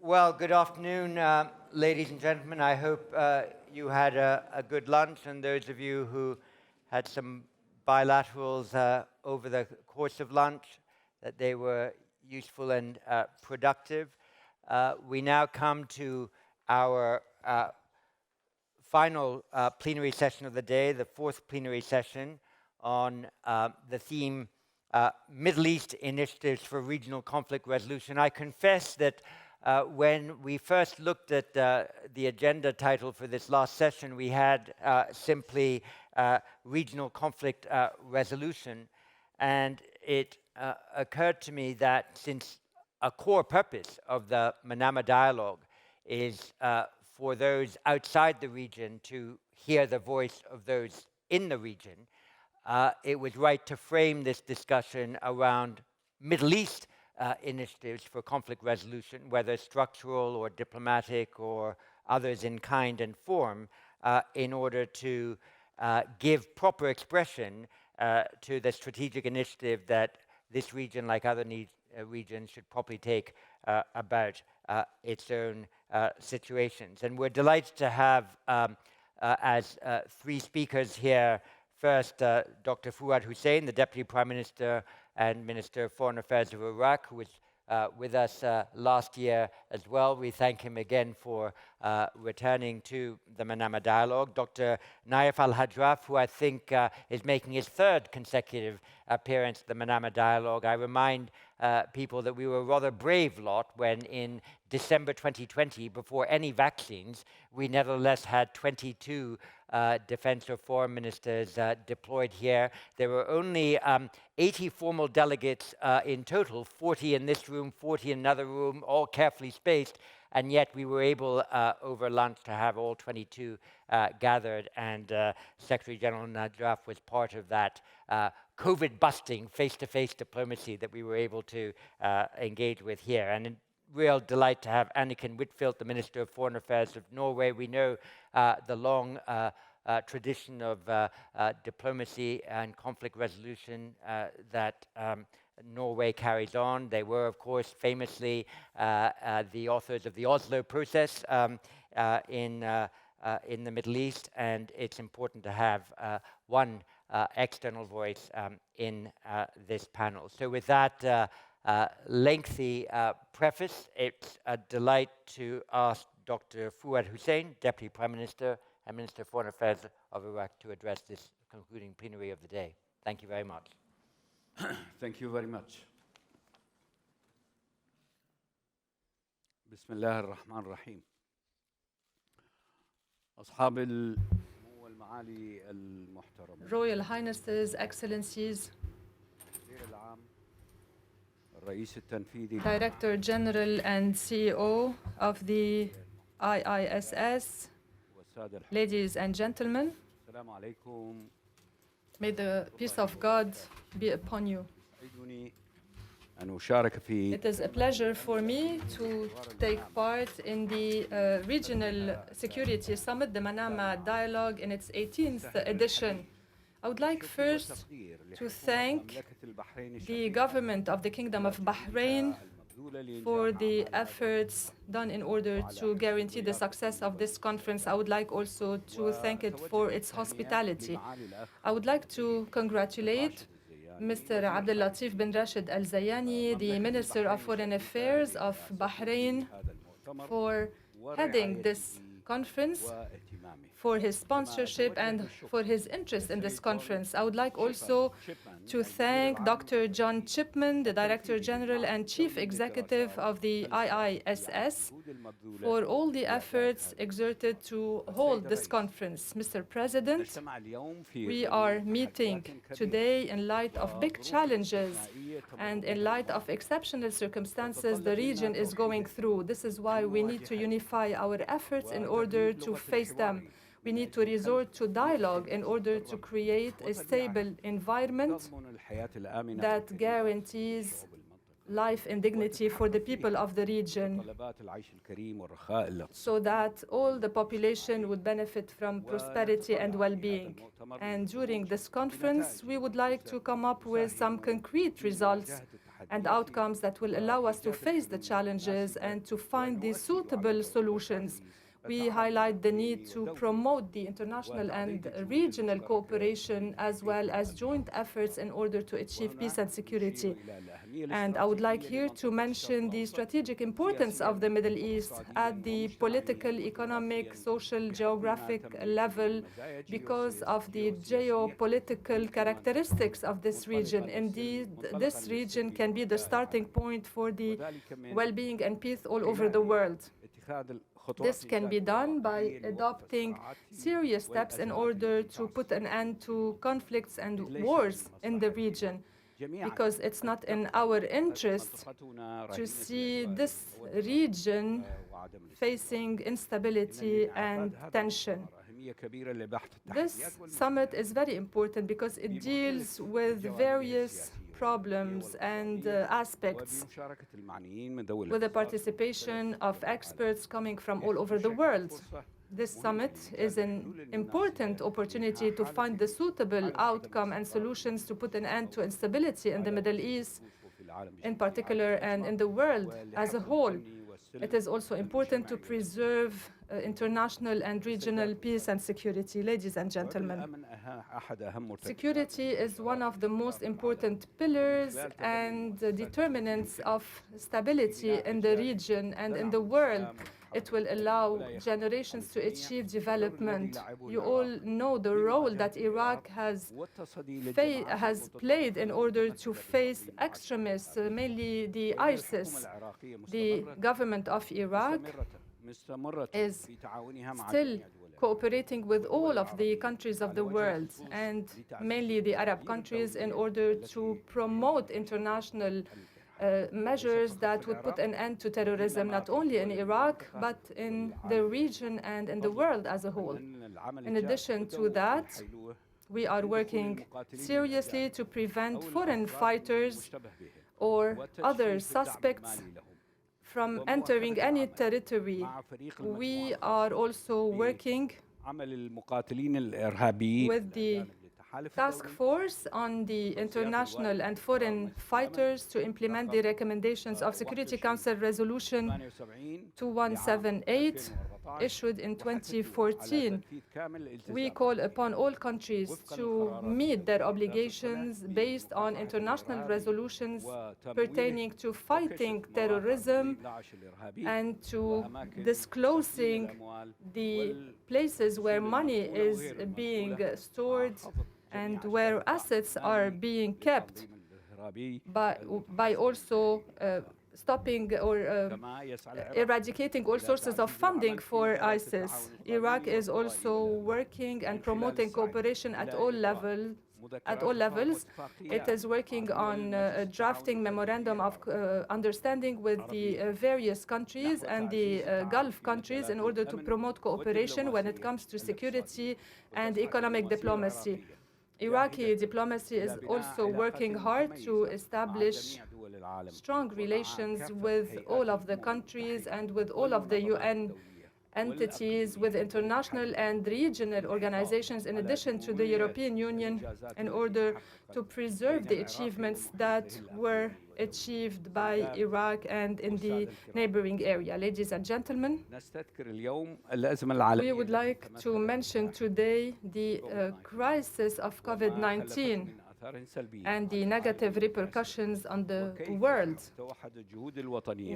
Well, good afternoon, ladies and gentlemen. I hope you had a good lunch, and those of you who had some bilaterals over the course of lunch, that they were useful and productive. We now come to our final plenary session of the day, the fourth plenary session on the theme Middle East Initiatives for Regional Conflict Resolution. I confess that when we first looked at the agenda title for this last session, we had simply Regional Conflict Resolution, and it occurred to me that since a core purpose of the Manama dialogue is for those outside the region to hear the voice of those in the region, it was right to frame this discussion around Middle East initiatives for conflict resolution, whether structural or diplomatic or others in kind and form, in order to give proper expression to the strategic initiative that this region, like other regions, should properly take about its own situations. And we're delighted to have as three speakers here. First, Dr. Fuad Hussein, the Deputy Prime Minister and Minister of Foreign Affairs of Iraq, who was with us last year as well. We thank him again for returning to the Manama Dialogue. Dr. Nayef Hajraf, who I think is making his third consecutive appearance at the Manama Dialogue. I remind people that we were a rather brave lot when in December 2020, before any vaccines, we nevertheless had 22 defense or foreign ministers deployed here. There were only 80 formal delegates in total, 40 in this room, 40 in another room, all carefully spaced, and yet we were able over lunch to have all 22 gathered, and Secretary General Hajraf was part of that COVID-busting face-to-face diplomacy that we were able to engage with here. And a real delight to have Anniken Huitfeldt, the Minister of Foreign Affairs of Norway. We know the long tradition of diplomacy and conflict resolution that Norway carries on. They were, of course, famously the authors of the Oslo process in the Middle East, and it's important to have one external voice in this panel. So with that lengthy preface, it's a delight to ask Dr. Fuad Hussein, Deputy Prime Minister and Minister of Foreign Affairs of Iraq, to address this concluding plenary of the day. Thank you very much. Thank you very much. بسم الله الرحمن الرحيم. أصحاب السمو والمعالي المحترمين. Royal Highnesses, Excellencies, الرئيس التنفيذي Director General and CEO of the IISS, ladies and gentlemen, السلام عليكم. may the peace of God be upon you. أن أشارك في It is a pleasure for me to take part in the Regional Security Summit, the Manama Dialogue, in its 18th edition. I would like first to thank the government of the Kingdom of Bahrain for the efforts done in order to guarantee the success of this conference. I would like also to thank it for its hospitality. I would like to congratulate Mr. Abdel Latif bin Rashid Al Zayani, the Minister of Foreign Affairs of Bahrain, for heading this conference, for his sponsorship and for his interest in this conference. I would like also to thank Dr. John Chipman, the Director General and Chief Executive of the IISS, for all the efforts exerted to hold this conference. Mr. President, we are meeting today in light of big challenges and in light of exceptional circumstances the region is going through. This is why we need to unify our efforts in order to face them. We need to resort to dialogue in order to create a stable environment that guarantees life and dignity for the people of the region, so that all the population would benefit from prosperity and well-being. And during this conference, we would like to come up with some concrete results and outcomes that will allow us to face the challenges and to find the suitable solutions. We highlight the need to promote the international and regional cooperation as well as joint efforts in order to achieve peace and security. And I would like here to mention the strategic importance of the Middle East at the political, economic, social, geographic level because of the geopolitical characteristics of this region. Indeed, this region can be the starting point for the well-being and peace all over the world. This can be done by adopting serious steps in order to put an end to conflicts and wars in the region, because it's not in our interest to see this region facing instability and tension. This summit is very important because it deals with various problems and aspects with the participation of experts coming from all over the world. This summit is an important opportunity to find the suitable outcome and solutions to put an end to instability in the Middle East in particular and in the world as a whole. It is also important to preserve international and regional peace and security. Ladies and gentlemen, security is one of the most important pillars and determinants of stability in the region and in the world. It will allow generations to achieve development. You all know the role that Iraq has played in order to face extremists, mainly the ISIS. The government of Iraq is still cooperating with all of the countries of the world, and mainly the Arab countries, in order to promote international measures that would put an end to terrorism, not only in Iraq, but in the region and in the world as a whole. In addition to that, we are working seriously to prevent foreign fighters or other suspects from entering any territory. We are also working with the task force on the international and foreign fighters to implement the recommendations of Security Council Resolution 2178 issued in 2014. We call upon all countries to meet their obligations based on international resolutions pertaining to fighting terrorism and to disclosing the places where money is being stored and where assets are being kept, by also stopping or eradicating all sources of funding for ISIS. Iraq is also working and promoting cooperation at all levels. It is working on drafting memorandum of understanding with the various countries and the Gulf countries in order to promote cooperation when it comes to security and economic diplomacy. Iraqi diplomacy is also working hard to establish strong relations with all of the countries and with all of the UN entities, with international and regional organizations, in addition to the European Union, in order to preserve the achievements that were achieved by Iraq and in the neighboring area. Ladies and gentlemen, we would like to mention today the crisis of COVID-19 and the negative repercussions on the world.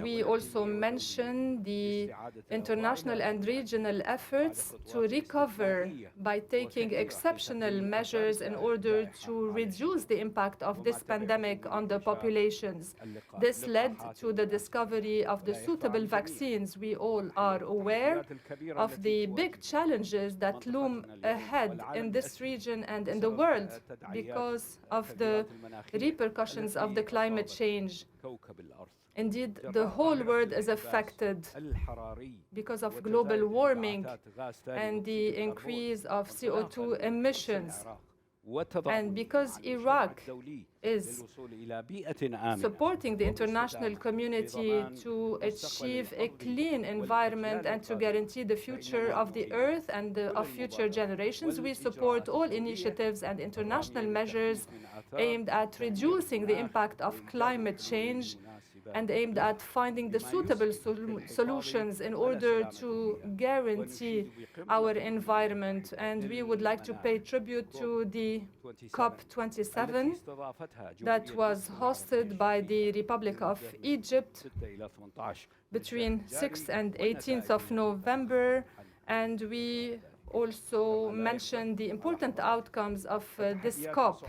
We also mention the international and regional efforts to recover by taking exceptional measures in order to reduce the impact of this pandemic on the populations. This led to the discovery of the suitable vaccines. We all are aware of the big challenges that loom ahead in this region and in the world because of the repercussions of the climate change. Indeed, the whole world is affected because of global warming and the increase of CO2 emissions. And because Iraq is supporting the international community to achieve a clean environment and to guarantee the future of the earth and of future generations, we support all initiatives and international measures aimed at reducing the impact of climate change and aimed at finding the suitable solutions in order to guarantee our environment. And we would like to pay tribute to the COP27 that was hosted by the Republic of Egypt between 6th and 18th of November. And we also mentioned the important outcomes of this COP.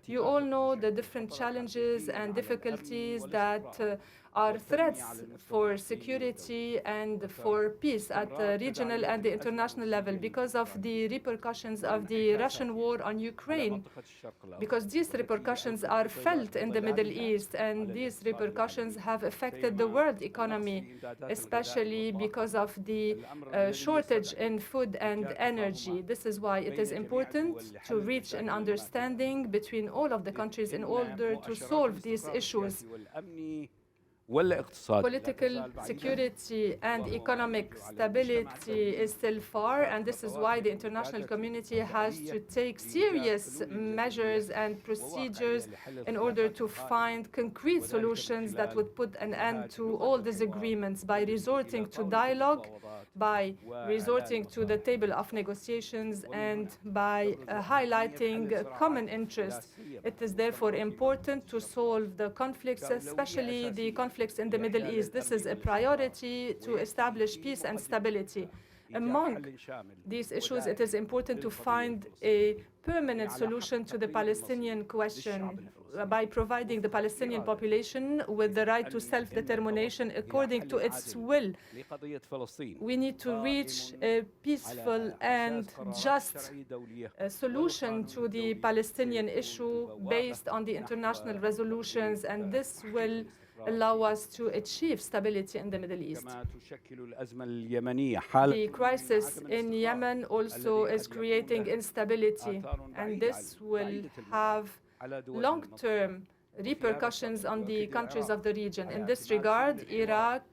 You all know the different challenges and difficulties that are threats for security and for peace at the regional and the international level because of the repercussions of the Russian war on Ukraine, because these repercussions are felt in the Middle East, and these repercussions have affected the world economy, especially because of the shortage in food and energy. This is why it is important to reach an understanding between all of the countries in order to solve these issues. Political security and economic stability is still far, and this is why the international community has to take serious measures and procedures in order to find concrete solutions that would put an end to all disagreements by resorting to dialogue, by resorting to the table of negotiations, and by highlighting common interests. It is therefore important to solve the conflicts, especially the conflicts in the Middle East. This is a priority to establish peace and stability. Among these issues, it is important to find a permanent solution to the Palestinian question by providing the Palestinian population with the right to self-determination according to its will. We need to reach a peaceful and just solution to the Palestinian issue based on the international resolutions, and this will allow us to achieve stability in the Middle East. The crisis in Yemen also is creating instability, and this will have long-term repercussions on the countries of the region. In this regard, Iraq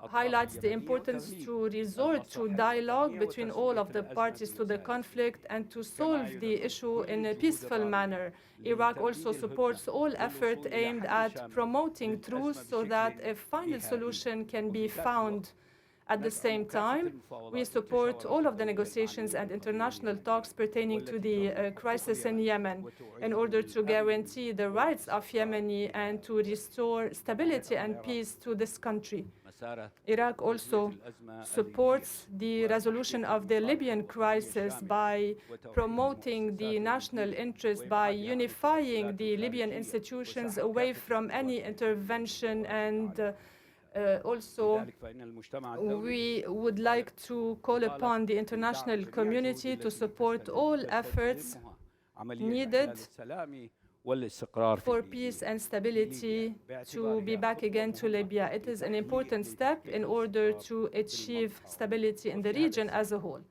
highlights the importance to resort to dialogue between all of the parties to the conflict and to solve the issue in a peaceful manner. Iraq also supports all effort aimed at promoting truth so that a final solution can be found. At the same time, we support all of the negotiations and international talks pertaining to the crisis in Yemen in order to guarantee the rights of Yemeni and to restore stability and peace to this country. Iraq also supports the resolution of the Libyan crisis by promoting the national interest, by unifying the Libyan institutions away from any intervention, and also, we would like to call upon the international community to support all efforts needed for peace and stability to be back again to Libya. It is an important step in order to achieve stability in the region as a whole.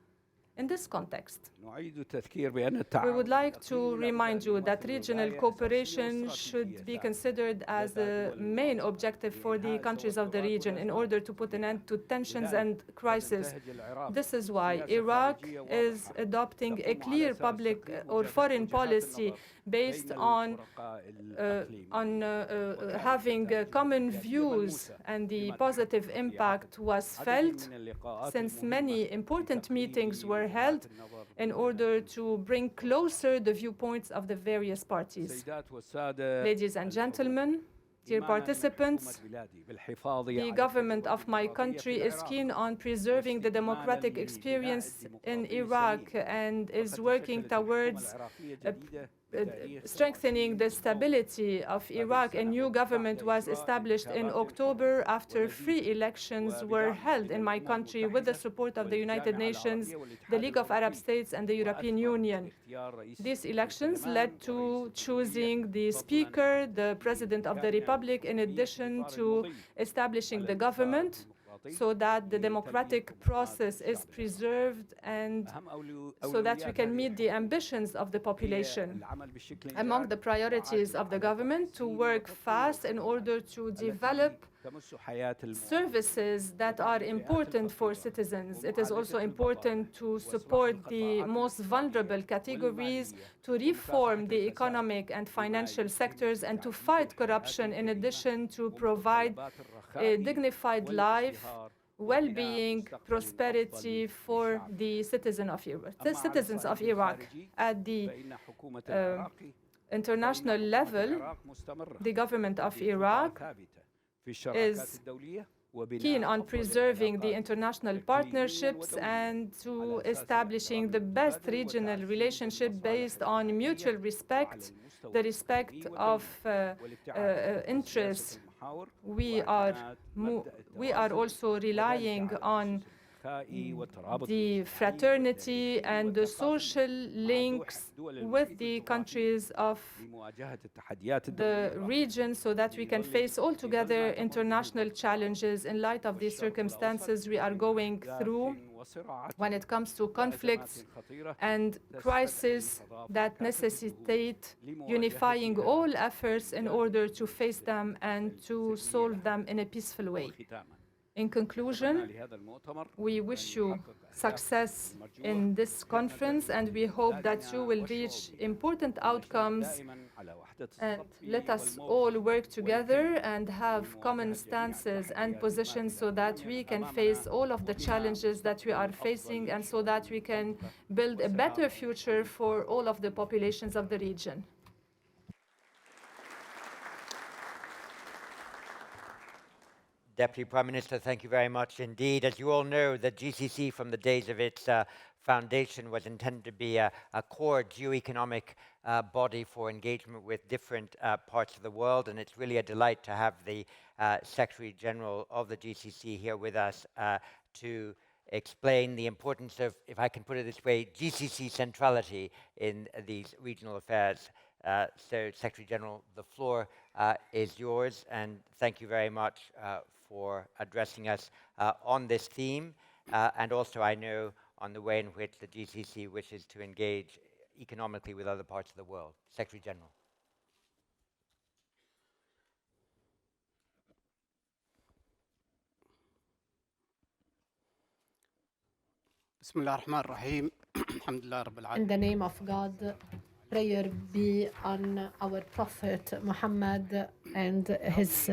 In this context, we would like to remind you that regional cooperation should be considered as the main objective for the countries of the region in order to put an end to tensions and crises. This is why Iraq is adopting a clear public or foreign policy based on having common views, and the positive impact was felt since many important meetings were held in order to bring closer the viewpoints of the various parties. Ladies and gentlemen, dear participants, the government of my country is keen on preserving the democratic experience in Iraq and is working towards strengthening the stability of Iraq. A new government was established in October after free elections were held in my country with the support of the United Nations, the League of Arab States, and the European Union. These elections led to choosing the Speaker, the President of the Republic, in addition to establishing the government, so that the democratic process is preserved and so that we can meet the ambitions of the population. Among the priorities of the government, to work fast in order to develop services that are important for citizens. It is also important to support the most vulnerable categories, to reform the economic and financial sectors, and to fight corruption, in addition to provide a dignified life, well-being, prosperity for the citizens of Iraq. At the international level, the government of Iraq is keen on preserving the international partnerships and to establishing the best regional relationship based on mutual respect, the respect of interests. We are also relying on the fraternity and the social links with the countries of the region so that we can face all together international challenges in light of the circumstances we are going through when it comes to conflicts and crises that necessitate unifying all efforts in order to face them and to solve them in a peaceful way. In conclusion, we wish you success in this conference, and we hope that you will reach important outcomes. And let us all work together and have common stances and positions so that we can face all of the challenges that we are facing and so that we can build a better future for all of the populations of the region. Deputy Prime Minister, thank you very much indeed. As you all know, the GCC from the days of its foundation was intended to be a core geoeconomic body for engagement with different parts of the world, and it's really a delight to have the Secretary General of the GCC here with us to explain the importance of, if I can put it this way, GCC centrality in these regional affairs. So, Secretary General, the floor is yours, and thank you very much for addressing us on this theme, and also I know on the way in which the GCC wishes to engage economically with other parts of the world. Secretary General. In the name of God, prayer be on our Prophet Muhammad and his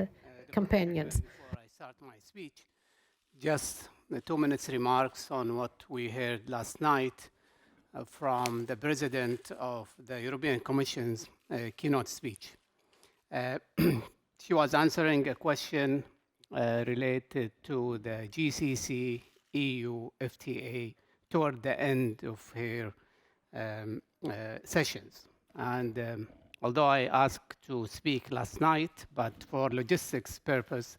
companions. Before I start my speech, just the 2 minutes remarks on what we heard last night from the President of the European Commission's keynote speech. She was answering a question related to the GCC EU FTA toward the end of her sessions. And although I asked to speak last night, but for logistics purpose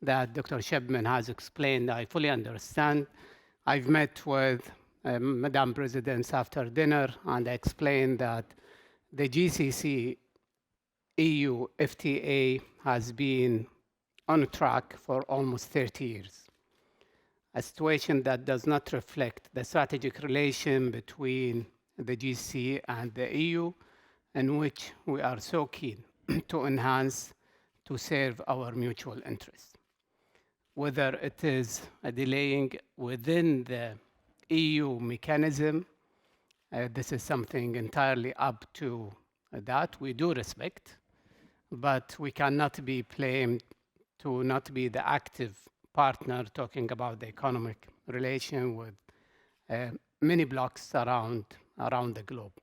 that Dr. Shebman has explained, I fully understand. I've met with Madam President after dinner, and I explained that the GCC EU FTA has been on track for almost 30 years. A situation that does not reflect the strategic relation between the GCC and the EU, in which we are so keen to enhance to serve our mutual interests. Whether it is a delaying within the EU mechanism, this is something entirely up to that. We do respect, but we cannot be blamed to not be the active partner talking about the economic relation with many blocks around the globe.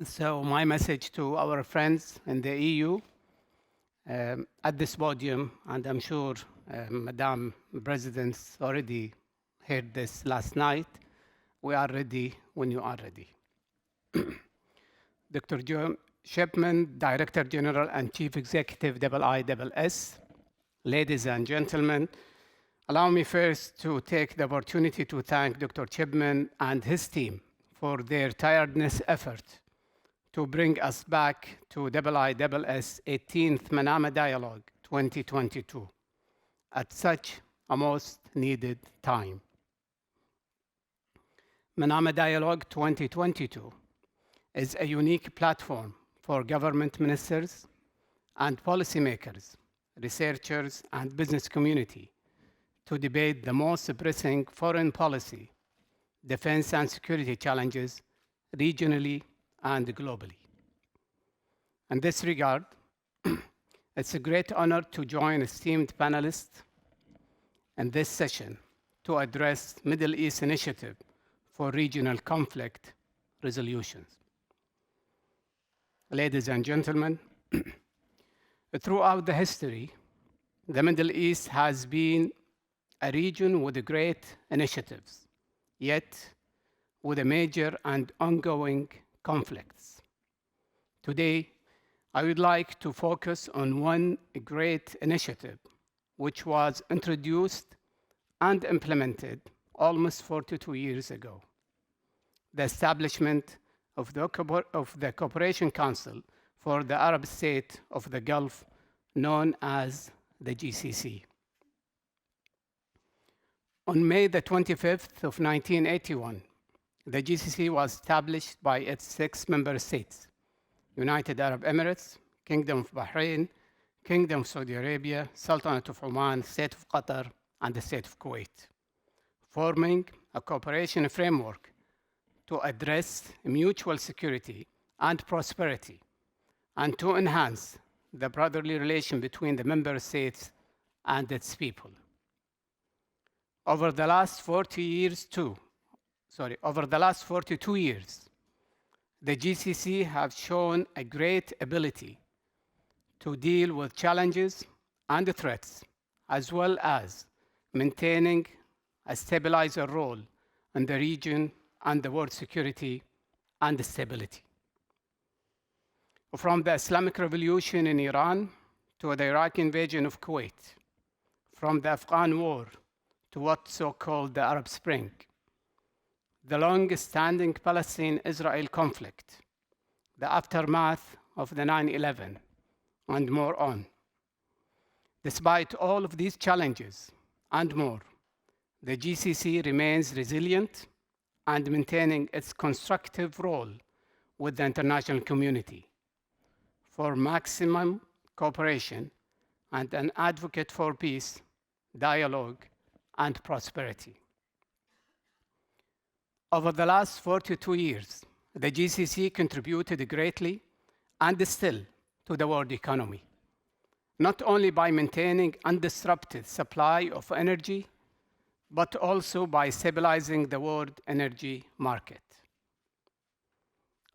So my message to our friends in the EU at this podium, and I'm sure Madam President already heard this last night, we are ready when you are ready. Dr. Joe Shepman, Director General and Chief Executive IISS, ladies and gentlemen, allow me first to take the opportunity to thank Dr. Shepman and his team for their tireless effort to bring us back to IISS 18th Manama Dialogue 2022 at such a most needed time. Manama Dialogue 2022 is a unique platform for government ministers and policymakers, researchers, and business community to debate the most pressing foreign policy, defense and security challenges regionally and globally. In this regard, it's a great honor to join esteemed panelists in this session to address Middle East Initiative for Regional Conflict Resolutions. Ladies and gentlemen, throughout the history, the Middle East has been a region with great initiatives, yet with a major and ongoing conflicts. Today, I would like to focus on one great initiative which was introduced and implemented almost 42 years ago, the establishment of the Cooperation Council for the Arab States of the Gulf, known as the GCC. On May the 25th of 1981, the GCC was established by its 6 member states: United Arab Emirates, Kingdom of Bahrain, Kingdom of Saudi Arabia, Sultanate of Oman, State of Qatar, and the State of Kuwait, forming a cooperation framework to address mutual security and prosperity, and to enhance the brotherly relation between the member states and its people. Over the last 42 years, the GCC have shown a great ability to deal with challenges and threats, as well as maintaining a stabilizer role in the region and the world security and stability. From the Islamic Revolution in Iran to the Iraqi invasion of Kuwait, from the Afghan war to what's so-called the Arab Spring, the long-standing Palestine-Israel conflict, the aftermath of the 9/11, and more on. Despite all of these challenges and more, the GCC remains resilient and maintaining its constructive role with the international community for maximum cooperation and an advocate for peace, dialogue, and prosperity. Over the last 42 years, the GCC contributed greatly and still to the world economy, not only by maintaining undisrupted supply of energy, but also by stabilizing the world energy market.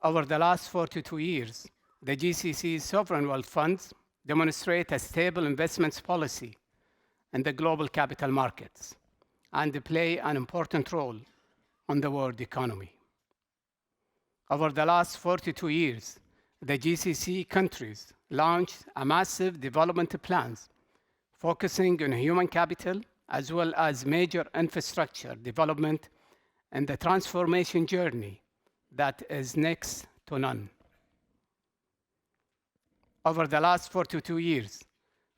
Over the last 42 years, the GCC's sovereign wealth funds demonstrate a stable investments policy in the global capital markets and play an important role on the world economy. Over the last 42 years, the GCC countries launched a massive development plans focusing on human capital as well as major infrastructure development and the transformation journey that is next to none. Over the last 42 years,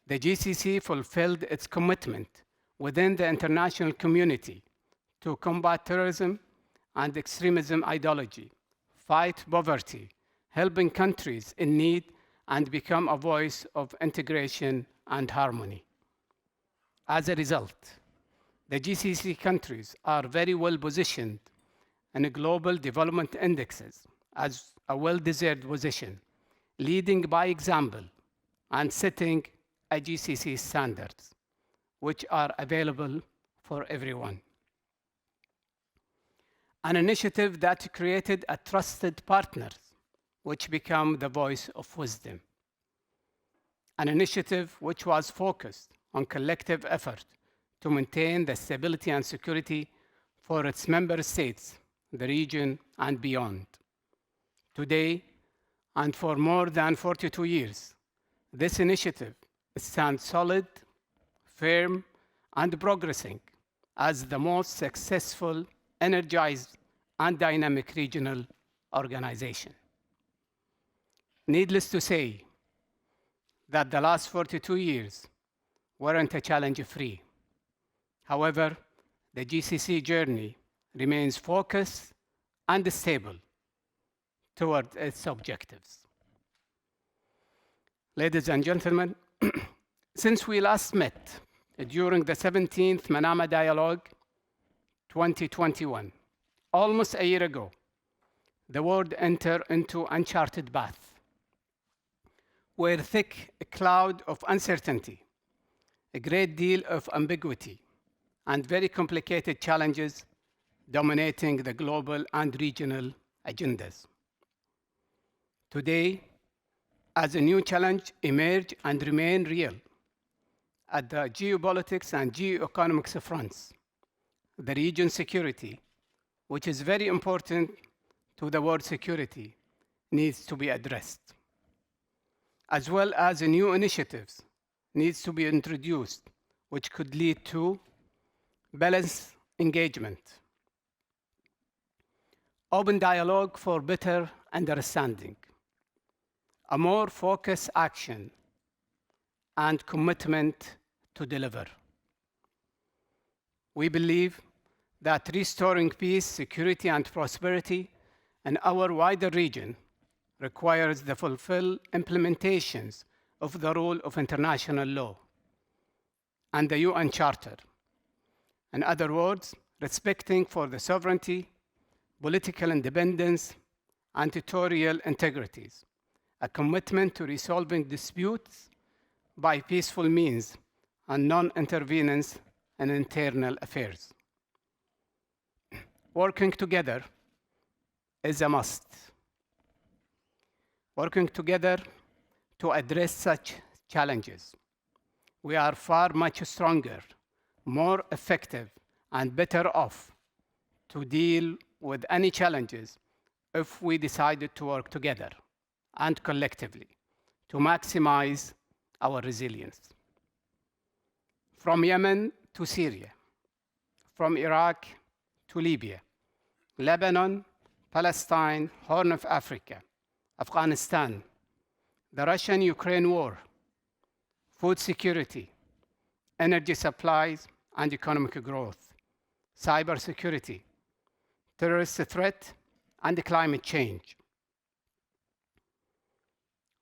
the GCC fulfilled its commitment within the international community to combat terrorism and extremism ideology, fight poverty, helping countries in need, and become a voice of integration and harmony. As a result, the GCC countries are very well positioned in global development indexes as a well-deserved position, leading by example and setting a GCC standards, which are available for everyone. An initiative that created a trusted partners, which become the voice of wisdom. An initiative which was focused on collective effort to maintain the stability and security for its member states, the region, and beyond. Today, and for more than 42 years, this initiative stands solid, firm, and progressing as the most successful, energized, and dynamic regional organization. Needless to say that the last 42 years weren't challenge-free. However, the GCC journey remains focused and stable toward its objectives. Ladies and gentlemen, since we last met during the 17th Manama Dialogue 2021, almost a year ago, the world entered into uncharted path, where thick cloud of uncertainty, a great deal of ambiguity, and very complicated challenges dominating the global and regional agendas. Today, as a new challenge emerge and remain real at the geopolitics and geoeconomics fronts, the region's security, which is very important to the world security, needs to be addressed, as well as new initiatives needs to be introduced, which could lead to balanced engagement, open dialogue for better understanding, a more focused action, and commitment to deliver. We believe that restoring peace, security, and prosperity in our wider region requires the full implementations of the rule of international law and the UN Charter. In other words, respecting for the sovereignty, political independence, and territorial integrities, a commitment to resolving disputes by peaceful means and non-interference in internal affairs. Working together is a must. Working together to address such challenges, we are far much stronger, more effective, and better off to deal with any challenges if we decided to work together and collectively to maximize our resilience. From Yemen to Syria, from Iraq to Libya, Lebanon, Palestine, Horn of Africa, Afghanistan, the Russian-Ukraine war, food security, energy supplies and economic growth, cybersecurity, terrorist threat, and climate change.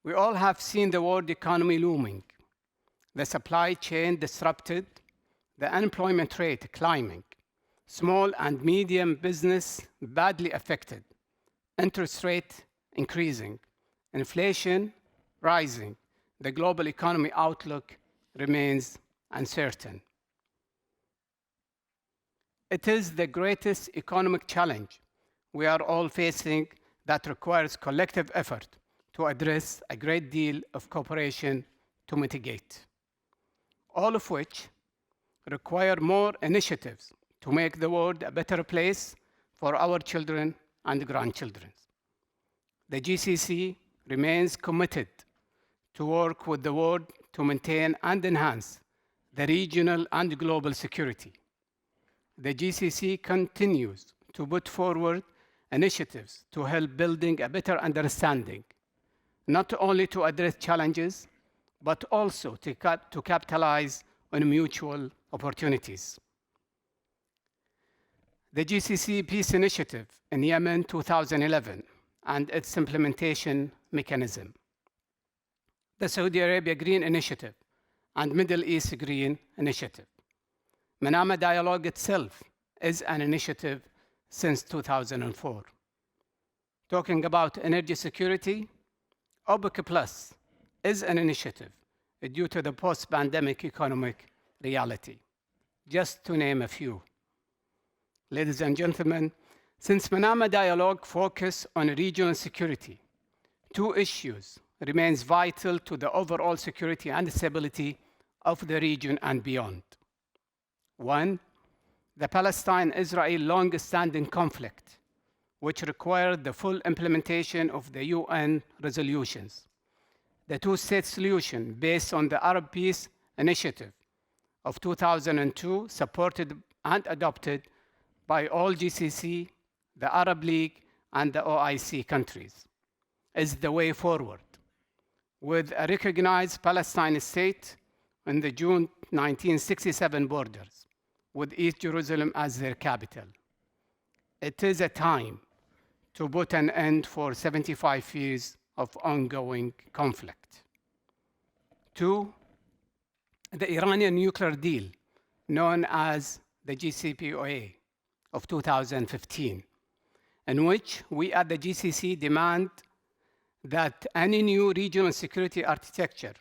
We all have seen the world economy looming, the supply chain disrupted, the unemployment rate climbing, small and medium business badly affected, interest rate increasing, inflation rising, the global economy outlook remains uncertain. It is the greatest economic challenge we are all facing that requires collective effort to address a great deal of cooperation to mitigate, all of which require more initiatives to make the world a better place for our children and grandchildren. The GCC remains committed to work with the world to maintain and enhance the regional and global security. The GCC continues to put forward initiatives to help building a better understanding, not only to address challenges, but also to capitalize on mutual opportunities. The GCC Peace Initiative in Yemen 2011 and its implementation mechanism, the Saudi Arabia Green Initiative and Middle East Green Initiative. Manama Dialogue itself is an initiative since 2004. Talking about energy security, OPEC Plus is an initiative due to the post-pandemic economic reality, just to name a few. Ladies and gentlemen, since Manama Dialogue focus on regional security, two issues remains vital to the overall security and stability of the region and beyond. One, the Palestine-Israel long-standing conflict, which required the full implementation of the UN resolutions. The two-state solution based on the Arab Peace Initiative of 2002, supported and adopted by all GCC, the Arab League, and the OIC countries, is the way forward, with a recognized Palestine state in the June 1967 borders, with East Jerusalem as their capital. It is a time to put an end for 75 years of ongoing conflict. 2, the Iranian nuclear deal, known as the JCPOA of 2015, in which we at the GCC demand that any new regional security architecture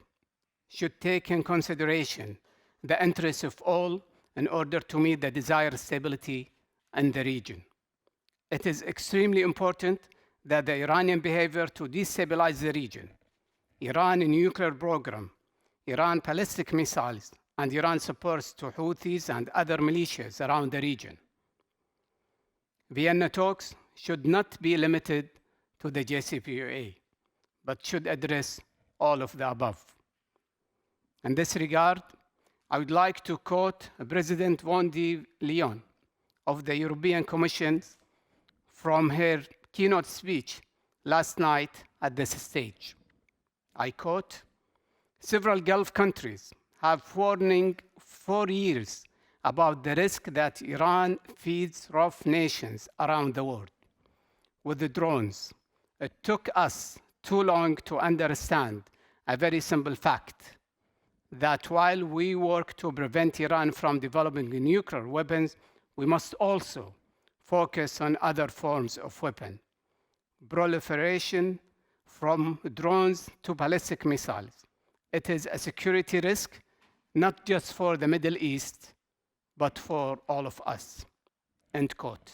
should take in consideration the interests of all in order to meet the desired stability in the region. It is extremely important that the Iranian behavior to destabilize the region, Iran nuclear program, Iran ballistic missiles, and Iran supports to Houthis and other militias around the region. Vienna talks should not be limited to the JCPOA, but should address all of the above. In this regard, I would like to quote President von der Leyen of the European Commission from her keynote speech last night at this stage. I quote, "Several Gulf countries have warning for years about the risk that Iran feeds rough nations around the world with the drones. It took us too long to understand a very simple fact, that while we work to prevent Iran from developing nuclear weapons, we must also focus on other forms of weapon proliferation from drones to ballistic missiles. It is a security risk, not just for the Middle East, but for all of us." End quote.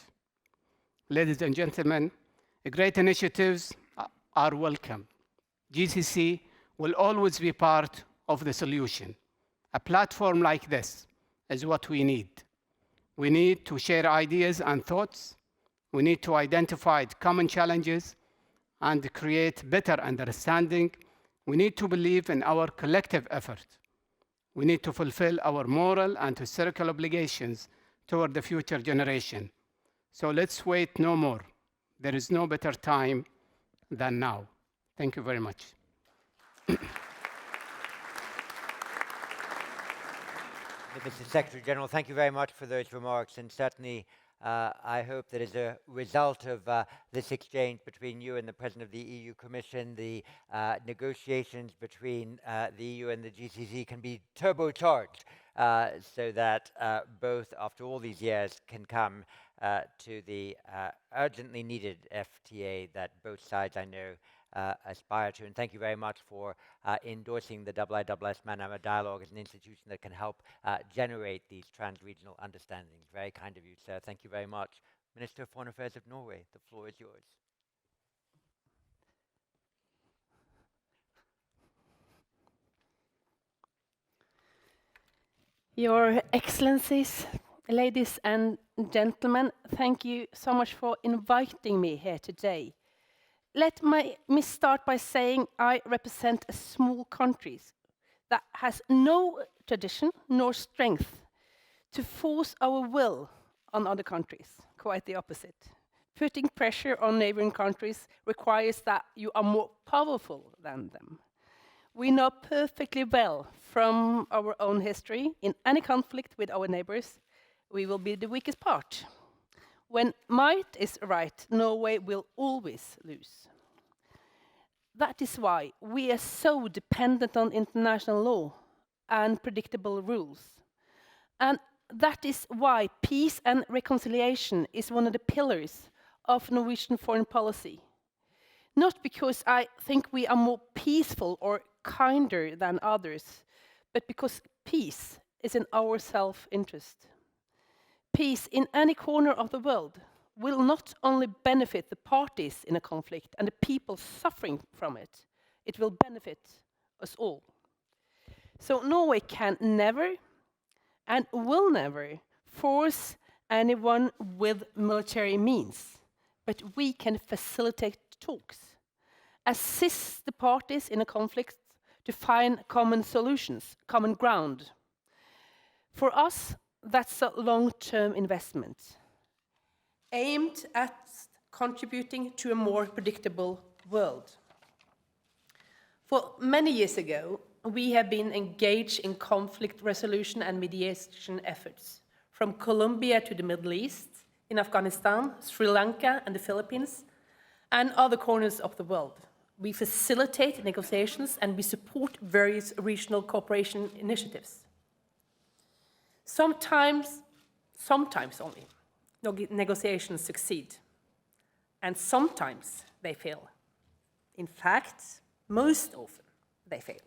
Ladies and gentlemen, great initiatives are welcome. GCC will always be part of the solution. A platform like this is what we need. We need to share ideas and thoughts. We need to identify common challenges and create better understanding. We need to believe in our collective effort. We need to fulfill our moral and historical obligations toward the future generation. So let's wait no more. There is no better time than now. Thank you very much. Mr. Secretary General, thank you very much for those remarks, and certainly I hope that as a result of this exchange between you and the President of the EU Commission, the negotiations between the EU and the GCC can be turbocharged so that both, after all these years, can come to the urgently needed FTA that both sides, I know, aspire to. And thank you very much for endorsing the IISS Manama dialogue as an institution that can help generate these trans-regional understandings. Very kind of you, sir. Thank you very much. Minister of Foreign Affairs of Norway, the floor is yours. Your Excellencies, ladies and gentlemen, thank you so much for inviting me here today. Let me start by saying I represent a small country that has no tradition nor strength to force our will on other countries. Quite the opposite. Putting pressure on neighboring countries requires that you are more powerful than them. We know perfectly well from our own history, in any conflict with our neighbors, we will be the weakest part. When might is right, Norway will always lose. That is why we are so dependent on international law and predictable rules. And that is why peace and reconciliation is one of the pillars of Norwegian foreign policy. Not because I think we are more peaceful or kinder than others, but because peace is in our self-interest. Peace in any corner of the world will not only benefit the parties in a conflict and the people suffering from it, it will benefit us all. So Norway can never and will never force anyone with military means, but we can facilitate talks, assist the parties in a conflict to find common solutions, common ground. For us, that's a long-term investment, aimed at contributing to a more predictable world. For many years ago, we have been engaged in conflict resolution and mediation efforts from Colombia to the Middle East, in Afghanistan, Sri Lanka, and the Philippines, and other corners of the world. We facilitate negotiations and we support various regional cooperation initiatives. Sometimes only, negotiations succeed, and sometimes they fail. In fact, most often they fail,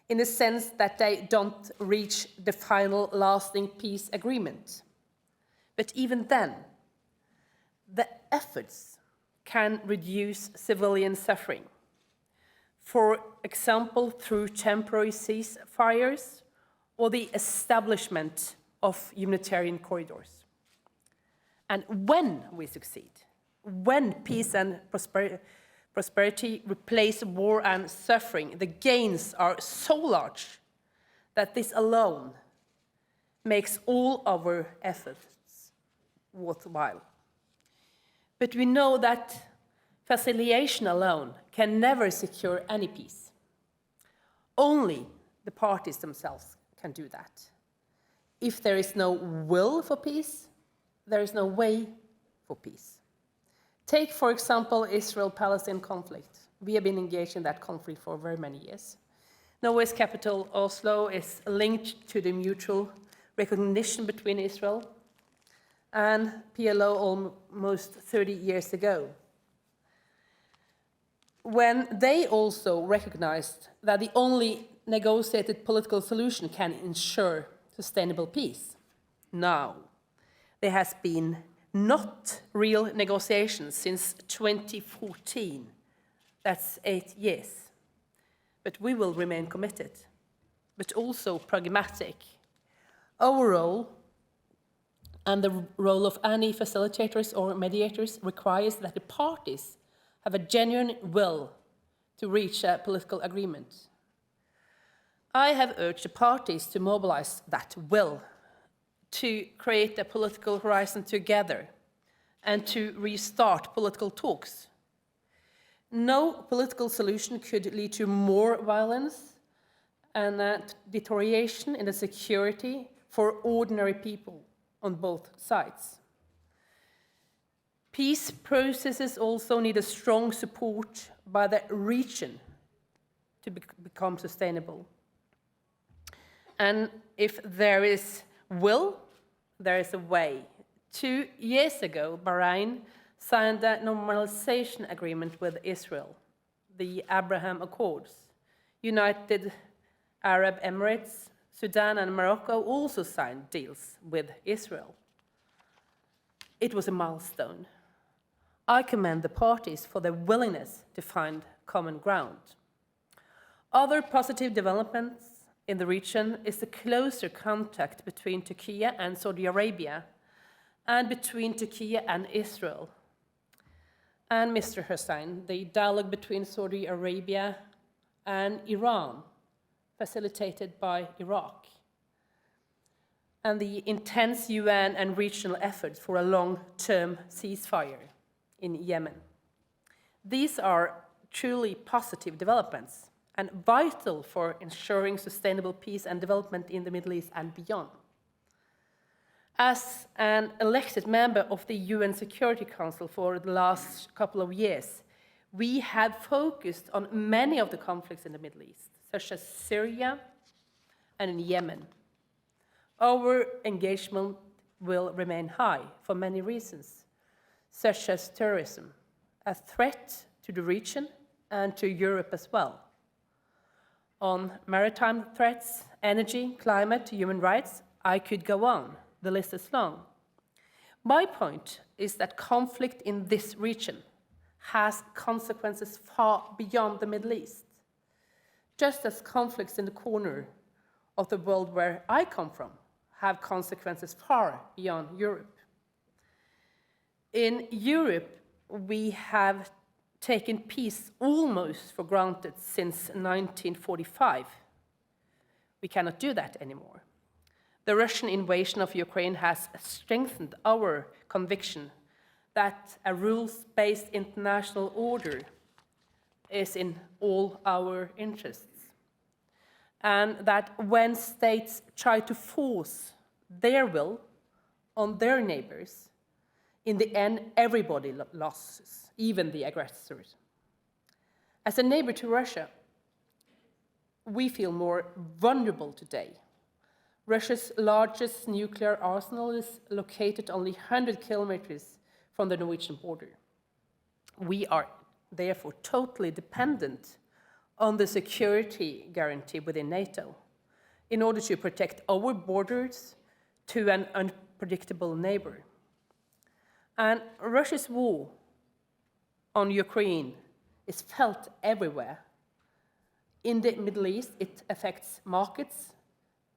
in the sense that they don't reach the final lasting peace agreement. But even then, the efforts can reduce civilian suffering. For example, through temporary ceasefires or the establishment of humanitarian corridors. And when we succeed, when peace and prosperity replace war and suffering, the gains are so large that this alone makes all our efforts worthwhile. But we know that facilitation alone can never secure any peace. Only the parties themselves can do that. If there is no will for peace, there is no way for peace. Take, for example, Israel-Palestine conflict. We have been engaged in that conflict for very many years. Norway's capital, Oslo, is linked to the mutual recognition between Israel and PLO almost 30 years ago, when they also recognized that the only negotiated political solution can ensure sustainable peace. Now, there has been not real negotiations since 2014. That's 8 years. But we will remain committed, but also pragmatic. Our role and the role of any facilitators or mediators requires that the parties have a genuine will to reach a political agreement. I have urged the parties to mobilize that will, to create a political horizon together, and to restart political talks. No political solution could lead to more violence and a deterioration in the security for ordinary people on both sides. Peace processes also need a strong support by the region to become sustainable. And if there is will, there is a way. 2 years ago, Bahrain signed a normalization agreement with Israel, the Abraham Accords. United Arab Emirates, Sudan, and Morocco also signed deals with Israel. It was a milestone. I commend the parties for their willingness to find common ground. Other positive developments in the region is the closer contact between Turkey and Saudi Arabia, and between Turkey and Israel. And Mr. Hussein, the dialogue between Saudi Arabia and Iran, facilitated by Iraq, and the intense UN and regional efforts for a long-term ceasefire in Yemen. These are truly positive developments and vital for ensuring sustainable peace and development in the Middle East and beyond. As an elected member of the UN Security Council for the last couple of years, we have focused on many of the conflicts in the Middle East, such as Syria and in Yemen. Our engagement will remain high for many reasons, such as terrorism, a threat to the region and to Europe as well. On maritime threats, energy, climate, human rights, I could go on. The list is long. My point is that conflict in this region has consequences far beyond the Middle East, just as conflicts in the corner of the world where I come from have consequences far beyond Europe. In Europe, we have taken peace almost for granted since 1945. We cannot do that anymore. The Russian invasion of Ukraine has strengthened our conviction that a rules-based international order is in all our interests, and that when states try to force their will on their neighbors, in the end, everybody loses, even the aggressors. As a neighbor to Russia, we feel more vulnerable today. Russia's largest nuclear arsenal is located only 100 kilometers from the Norwegian border. We are therefore totally dependent on the security guarantee within NATO in order to protect our borders to an unpredictable neighbor. And Russia's war on Ukraine is felt everywhere. In the Middle East, it affects markets,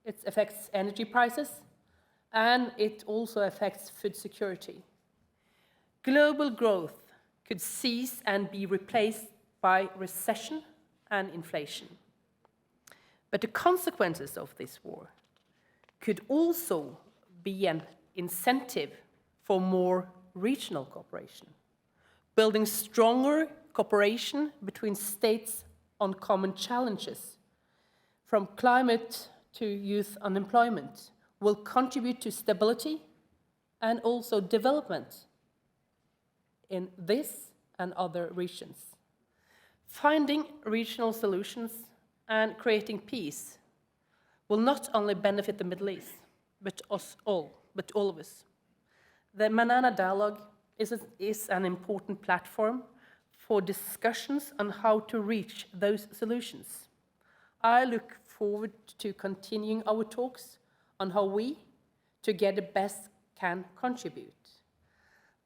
it affects energy prices, and it also affects food security. Global growth could cease and be replaced by recession and inflation. But the consequences of this war could also be an incentive for more regional cooperation, building stronger cooperation between states on common challenges, from climate to youth unemployment, will contribute to stability and also development in this and other regions. Finding regional solutions and creating peace will not only benefit the Middle East, but all of us. The Manama dialogue is an important platform for discussions on how to reach those solutions. I look forward to continuing our talks on how we, together, best can contribute.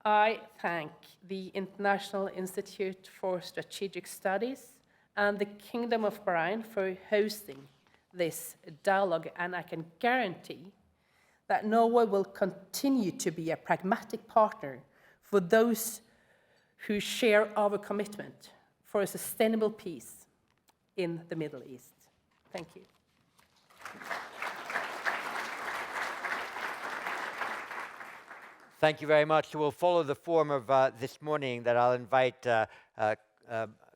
I thank the International Institute for Strategic Studies and the Kingdom of Bahrain for hosting this dialogue, and I can guarantee that Norway will continue to be a pragmatic partner for those who share our commitment for a sustainable peace in the Middle East. Thank you. Thank you very much. So we'll follow the form of this morning, that I'll invite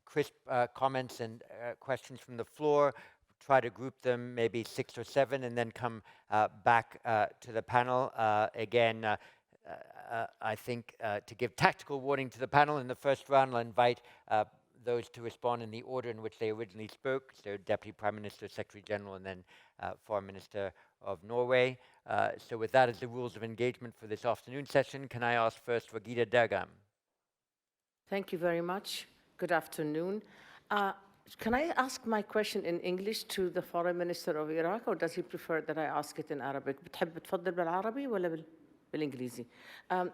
crisp comments and questions from the floor, try to group them maybe 6 or 7, and then come back to the panel. Again, I think to give tactical warning to the panel in the first round, I'll invite those to respond in the order in which they originally spoke. So Deputy Prime Minister, Secretary General, and then Foreign Minister of Norway. So with that as the rules of engagement for this afternoon session, can I ask first Regida Dergam? Thank you very much. Good afternoon. Can I ask my question in English to the Foreign Minister of Iraq, or does he prefer that I ask it in Arabic? بتحب تفضل بالعربي ولا بالإنجليزي?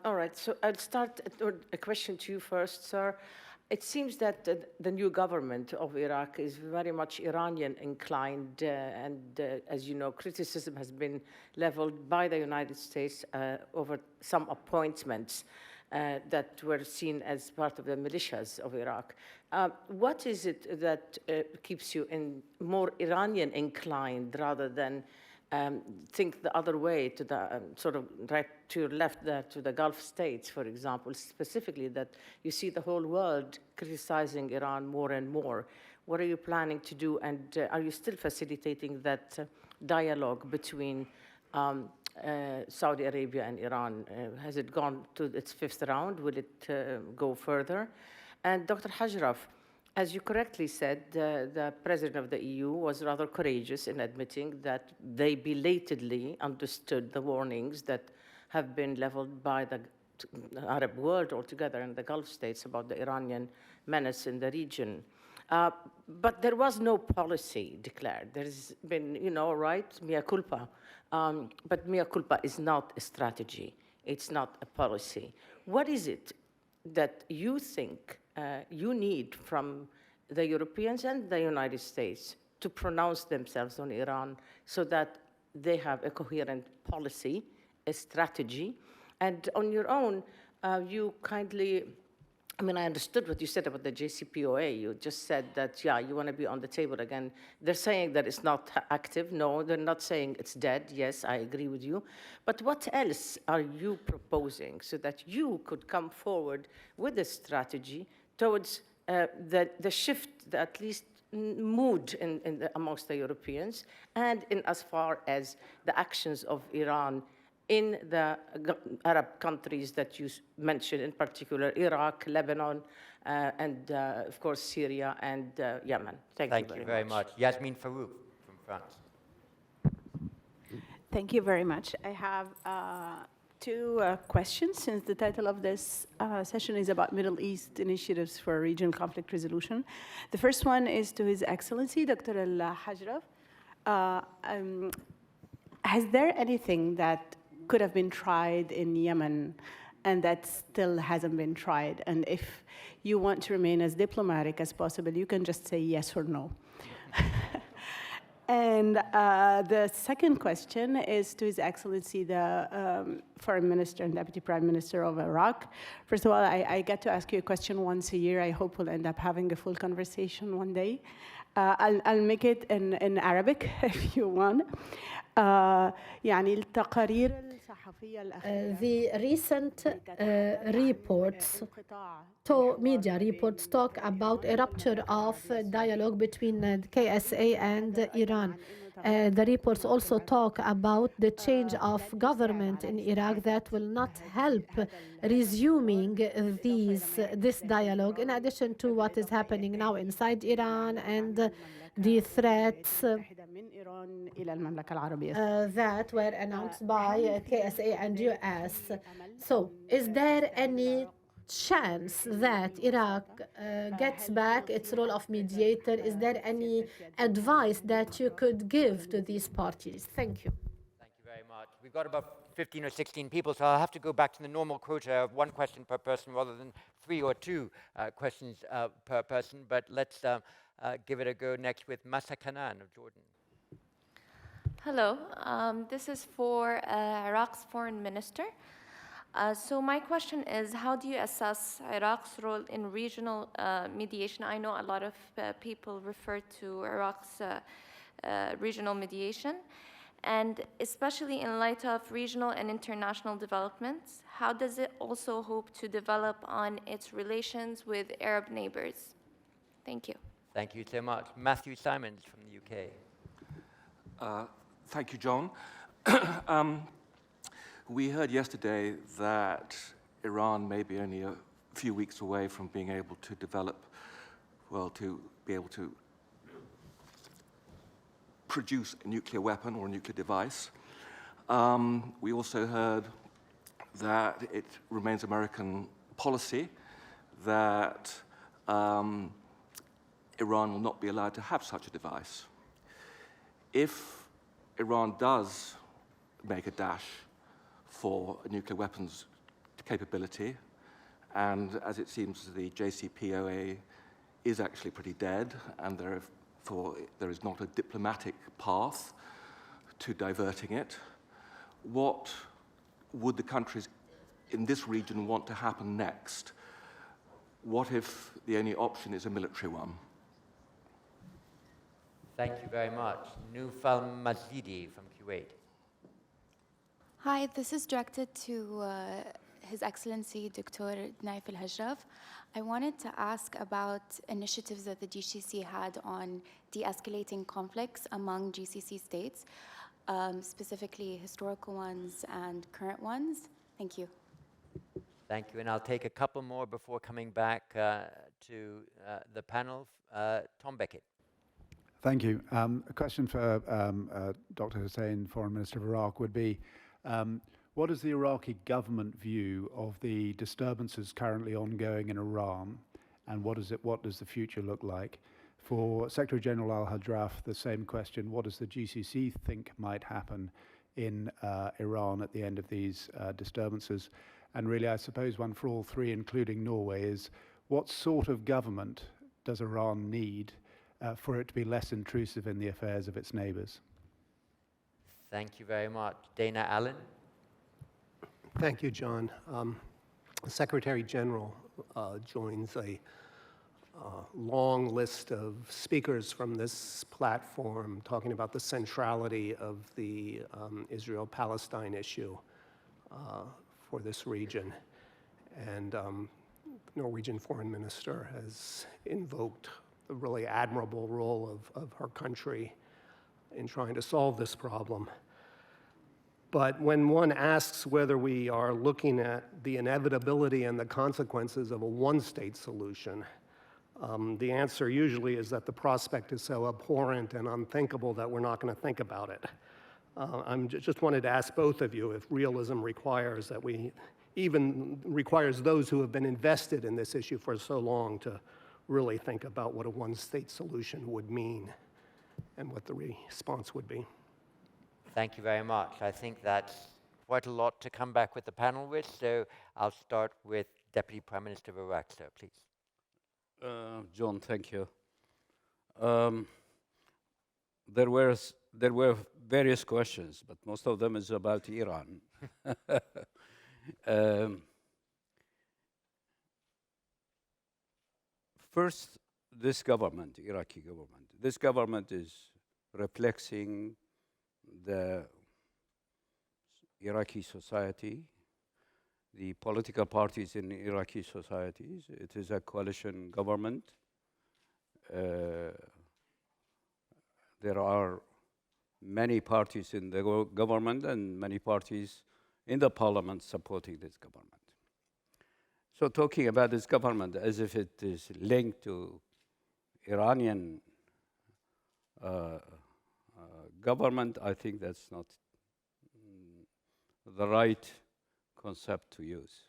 All right, so I'll start a question to you first, sir. It seems that the new government of Iraq is very much Iranian inclined, and as you know, criticism has been leveled by the United States over some appointments that were seen as part of the militias of Iraq. What is it that keeps you more Iranian inclined rather than think the other way to the sort of right to your left there to the Gulf states, for example, specifically that you see the whole world criticizing Iran more and more? What are you planning to do, and are you still facilitating that dialogue between Saudi Arabia and Iran? Has it gone to its 5th round? Will it go further? And Dr. Hajraf, as you correctly said, the president of the EU was rather courageous in admitting that they belatedly understood the warnings that have been leveled by the Arab world altogether and the Gulf states about the Iranian menace in the region. But there was no policy declared. There's been, right, mea culpa. But mea culpa is not a strategy. It's not a policy. What is it that you think you need from the Europeans and the United States to pronounce themselves on Iran so that they have a coherent policy, a strategy? And on your own, you kindly, I understood what you said about the JCPOA. You just said that, yeah, you want to be on the table again. They're saying that it's not active. No, they're not saying it's dead. Yes, I agree with you. But what else are you proposing so that you could come forward with a strategy towards the shift, at least mood amongst the Europeans, and in as far as the actions of Iran in the Arab countries that you mentioned, in particular Iraq, Lebanon, and of course Syria and Yemen. Thank you very much. Yasmin Farouk from France. Thank you very much. I have two questions, since the title of this session is about Middle East initiatives for regional conflict resolution. The first one is to His Excellency, Dr. Hajraf. Has there anything that could have been tried in Yemen and that still hasn't been tried? And if you want to remain as diplomatic as possible, you can just say yes or no. And the second question is to His Excellency, the Foreign Minister and Deputy Prime Minister of Iraq. First of all, I get to ask you a question once a year. I hope we'll end up having a full conversation one day. I'll make it in Arabic if you want. يعني التقارير الصحفية الأخيرة The recent reports, media reports, talk about a rupture of dialogue between the KSA and Iran. The reports also talk about the change of government in Iraq that will not help resuming this dialogue, in addition to what is happening now inside Iran and the threats that were announced by KSA and US. So, is there any chance that Iraq gets back its role of mediator? Is there any advice that you could give to these parties? Thank you. Thank you very much. We've got about 15 or 16 people, so I'll have to go back to the normal quota of one question per person rather than 3 or 2 questions per person. But let's give it a go next with Masa Kanan of Jordan. Hello, this is for Iraq's foreign minister. So my question is, how do you assess Iraq's role in regional mediation? I know a lot of people refer to Iraq's regional mediation, and especially in light of regional and international developments, how does it also hope to develop on its relations with Arab neighbors? Thank you. Thank you so much. Matthew Simons from the UK. Thank you, John. We heard yesterday that Iran may be only a few weeks away from being able to develop, to be able to produce a nuclear weapon or a nuclear device. We also heard that it remains American policy that Iran will not be allowed to have such a device. If Iran does make a dash for a nuclear weapons capability, and as it seems the JCPOA is actually pretty dead, and there is not a diplomatic path to diverting it, what would the countries in this region want to happen next? What if the only option is a military one? Thank you very much. Nufal Mazidi from Kuwait. Hi, this is directed to His Excellency Dr. Nayef Hajraf. I wanted to ask about initiatives that the GCC had on de-escalating conflicts among GCC states, specifically historical ones and current ones. Thank you. Thank you, and I'll take a couple more before coming back to the panel. Tom Beckett. Thank you. A question for Dr. Hussein, Foreign Minister of Iraq, would be, what is the Iraqi government view of the disturbances currently ongoing in Iran, and what does the future look like? For Secretary General al-Hajraf, the same question. What does the GCC think might happen in Iran at the end of these disturbances? And really, I suppose one for all three, including Norway, is what sort of government does Iran need for it to be less intrusive in the affairs of its neighbors? Thank you very much. Dana Allen. Thank you, John. The Secretary General joins a long list of speakers from this platform talking about the centrality of the Israel-Palestine issue for this region. And the Norwegian Foreign Minister has invoked really admirable role of her country in trying to solve this problem. But when one asks whether we are looking at the inevitability and the consequences of a one-state solution, the answer usually is that the prospect is so abhorrent and unthinkable that we're not going to think about it. I just wanted to ask both of you if realism requires that we, even requires those who have been invested in this issue for so long to really think about what a one-state solution would mean and what the response would be. Thank you very much. I think that's quite a lot to come back with the panel with, so I'll start with Deputy Prime Minister of Iraq, sir, please. John, thank you. There were various questions, but most of them is about Iran. First, this government, Iraqi government, this government is reflecting the Iraqi society, the political parties in Iraqi societies. It is a coalition government. There are many parties in the government and many parties in the parliament supporting this government. So talking about this government as if it is linked to Iranian government, I think that's not the right concept to use.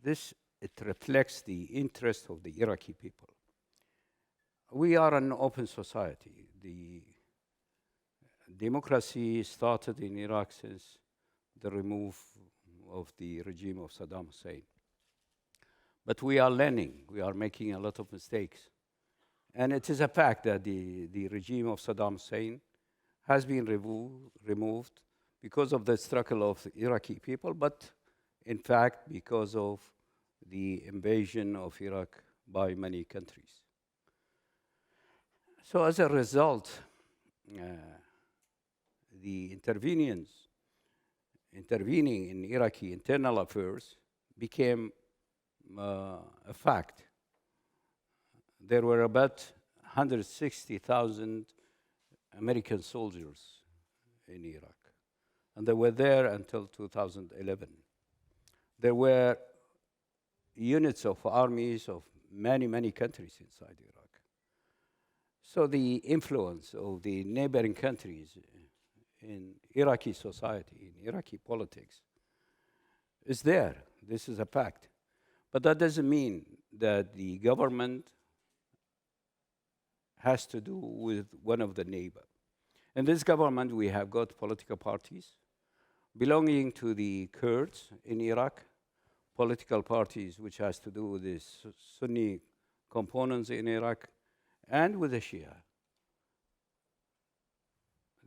It reflects the interest of the Iraqi people. We are an open society. The democracy started in Iraq since the removal of the regime of Saddam Hussein. But we are learning. We are making a lot of mistakes. And it is a fact that the regime of Saddam Hussein has been removed because of the struggle of the Iraqi people, but in fact because of the invasion of Iraq by many countries. So as a result, the intervening in Iraqi internal affairs became a fact. There were about 160,000 American soldiers in Iraq, and they were there until 2011. There were units of armies of many, many countries inside Iraq. So the influence of the neighboring countries in Iraqi society, in Iraqi politics, is there. This is a fact. But that doesn't mean that the government has to do with one of the neighbors. In this government, we have got political parties belonging to the Kurds in Iraq, political parties which has to do with the Sunni components in Iraq, and with the Shia.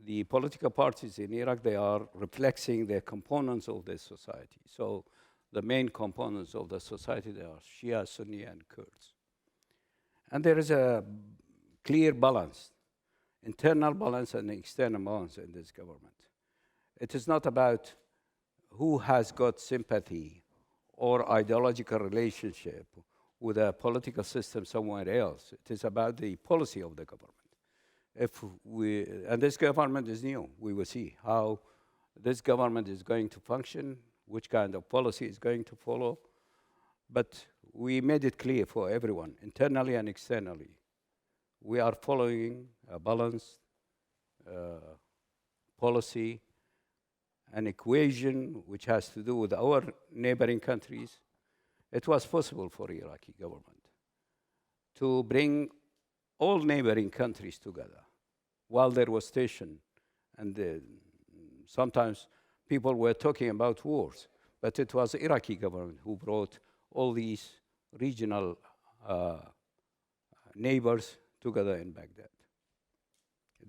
The political parties in Iraq, they are reflecting the components of the society. So the main components of the society, they are Shia, Sunni, and Kurds. And there is a clear balance, internal balance and external balance in this government. It is not about who has got sympathy or ideological relationship with a political system somewhere else. It is about the policy of the government. And this government is new. We will see how this government is going to function, which kind of policy is going to follow. But we made it clear for everyone, internally and externally. We are following a balanced policy, an equation which has to do with our neighboring countries. It was possible for the Iraqi government to bring all neighboring countries together while there was tension. And sometimes people were talking about wars, but it was the Iraqi government who brought all these regional neighbors together in Baghdad.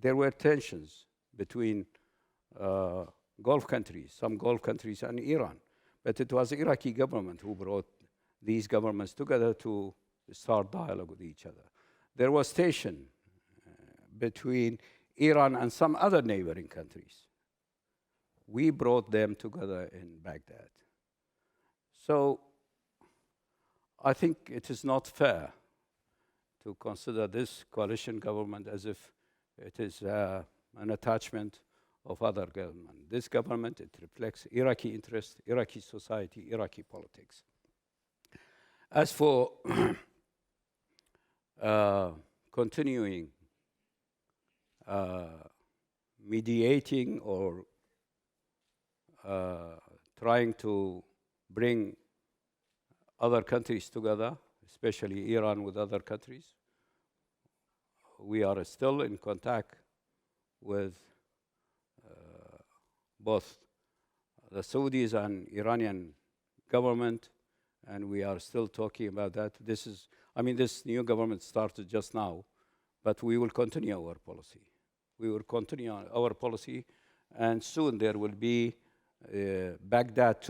There were tensions between Gulf countries, some Gulf countries and Iran, but it was the Iraqi government who brought these governments together to start dialogue with each other. There was tension between Iran and some other neighboring countries. We brought them together in Baghdad. So I think it is not fair to consider this coalition government as if it is an attachment of other government. This government, it reflects Iraqi interests, Iraqi society, Iraqi politics. As for continuing mediating or trying to bring other countries together, especially Iran with other countries, we are still in contact with both the Saudis and Iranian government, and we are still talking about that. This new government started just now, but we will continue our policy. We will continue our policy, and soon there will be Baghdad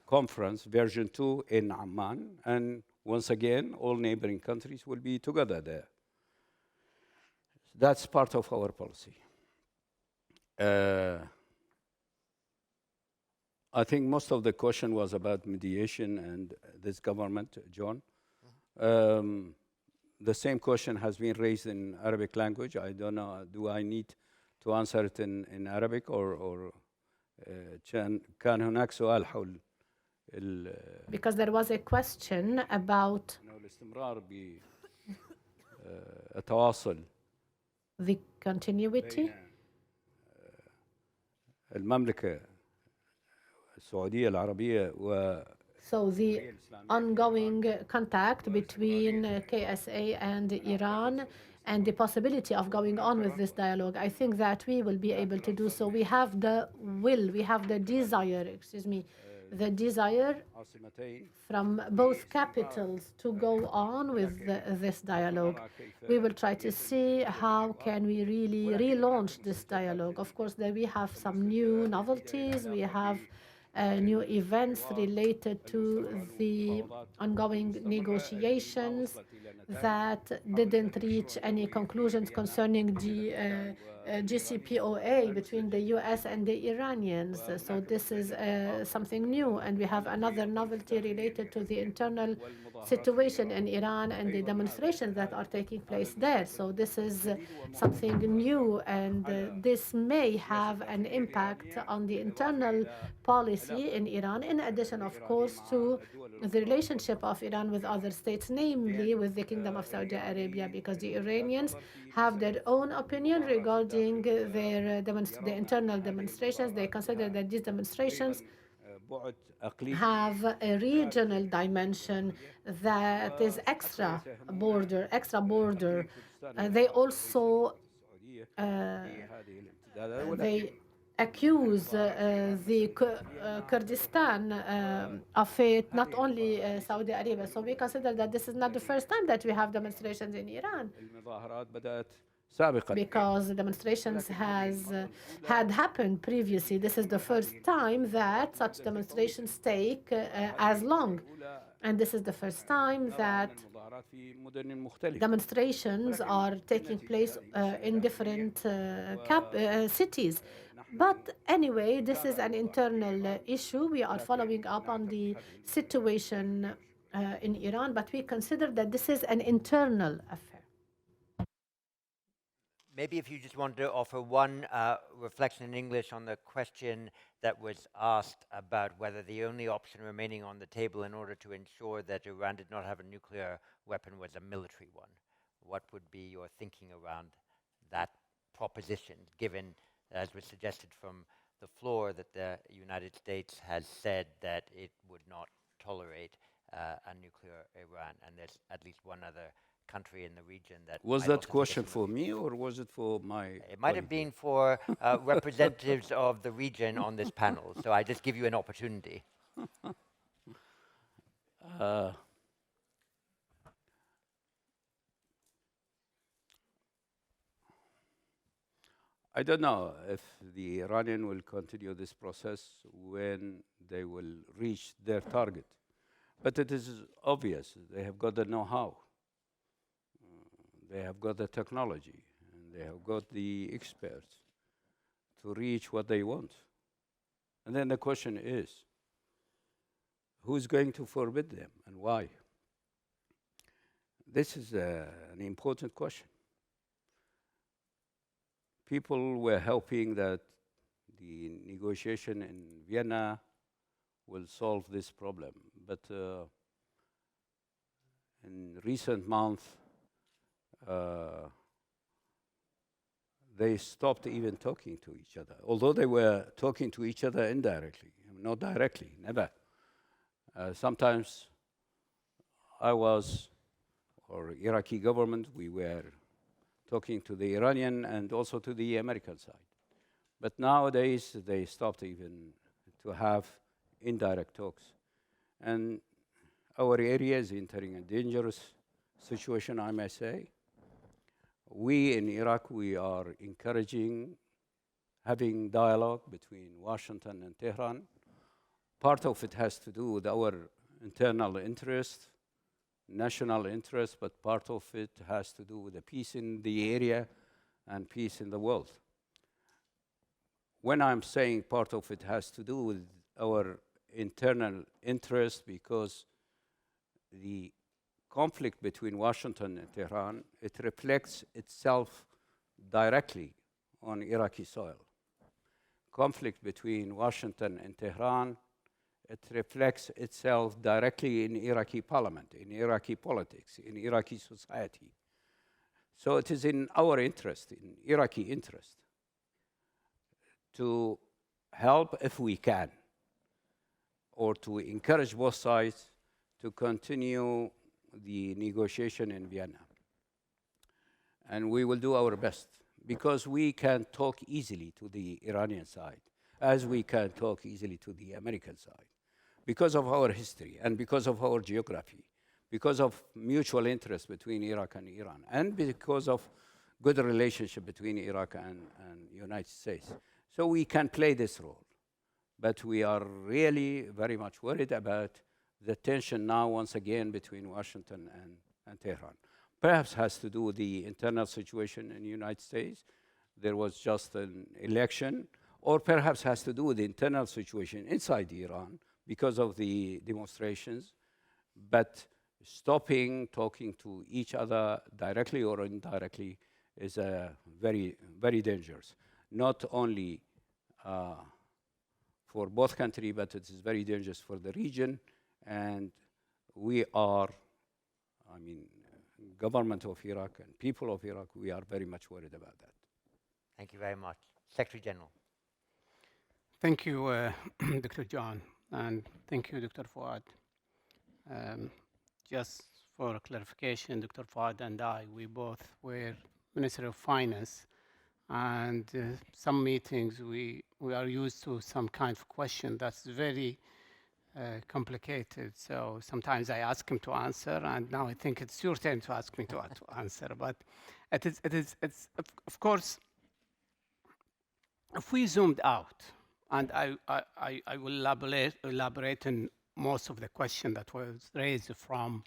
conference, version 2 in Amman, and once again, all neighboring countries will be together there. That's part of our policy. I think most of the question was about mediation and this government, John. The same question has been raised in Arabic language. I don't know, do I need to answer it in Arabic or كان هناك سؤال حول Because there was a question about الاستمرار بالتواصل the continuity المملكة السعودية العربية و So the ongoing contact between KSA and Iran and the possibility of going on with this dialogue, I think that we will be able to do so. We have the will, we have the desire, the desire from both capitals to go on with this dialogue. We will try to see how can we really relaunch this dialogue. Of course, we have some new novelties. We have new events related to the ongoing negotiations that didn't reach any conclusions concerning the JCPOA between the US and the Iranians. So this is something new. And we have another novelty related to the internal situation in Iran and the demonstrations that are taking place there. So this is something new, and this may have an impact on the internal policy in Iran, in addition, of course, to the relationship of Iran with other states, namely with the Kingdom of Saudi Arabia, because the Iranians have their own opinion regarding their the internal demonstrations. They consider that these demonstrations have a regional dimension that is extra border. They also they accuse the Kurdistan of it, not only Saudi Arabia. So we consider that this is not the first time that we have demonstrations in Iran, because demonstrations had happened previously. This is the first time that such demonstrations take as long. And this is the first time that demonstrations are taking place in different cities. But anyway, this is an internal issue. We are following up on the situation in Iran, but we consider that this is an internal affair. Maybe if you just want to offer one reflection in English on the question that was asked about whether the only option remaining on the table in order to ensure that Iran did not have a nuclear weapon was a military one. What would be your thinking around that proposition, given, as was suggested from the floor, that the United States has said that it would not tolerate a nuclear Iran, and there's at least one other country in the region that... Was that question for me, or was it for my... It might have been for representatives of the region on this panel, so I just give you an opportunity. I don't know if the Iranian will continue this process when they will reach their target. But it is obvious, they have got the know-how. They have got the technology, and they have got the experts to reach what they want. And then the question is, who's going to forbid them and why? this is an important question. People were hoping that the negotiation in Vienna will solve this problem, but in recent months, they stopped even talking to each other, although they were talking to each other indirectly, not directly, never. Sometimes I was, or Iraqi government, we were talking to the Iranian and also to the American side. But nowadays, they stopped even to have indirect talks. And our area is entering a dangerous situation, I may say. We in Iraq, we are encouraging having dialogue between Washington and Tehran. Part of it has to do with our internal interest, national interest, but part of it has to do with the peace in the area and peace in the world. When I'm saying part of it has to do with our internal interest, because the conflict between Washington and Tehran, it reflects itself directly on Iraqi soil. Conflict between Washington and Tehran, it reflects itself directly in Iraqi parliament, in Iraqi politics, in Iraqi society. So it is in our interest, in Iraqi interest, to help if we can, or to encourage both sides to continue the negotiation in Vienna. And we will do our best, because we can talk easily to the Iranian side, as we can talk easily to the American side, because of our history and because of our geography, because of mutual interest between Iraq and Iran, and because of good relationship between Iraq and United States. So we can play this role. But we are really very much worried about the tension now, once again, between Washington and Tehran. Perhaps has to do with the internal situation in the United States. There was just an election, or perhaps has to do with the internal situation inside Iran because of the demonstrations. But stopping talking to each other directly or indirectly is very, very dangerous. Not only for both countries, but it is very dangerous for the region. And we are, government of Iraq and people of Iraq, we are very much worried about that. Thank you very much. Secretary General. Thank you, Dr. John, and thank you, Dr. Fuad. Just for clarification, Dr. Fuad and I, we both were Minister of Finance, and some meetings we are used to some kind of question that's very complicated. So sometimes I ask him to answer, and now I think it's your turn to ask me to answer. But it's of course, if we zoomed out, and I will elaborate on most of the question that was raised from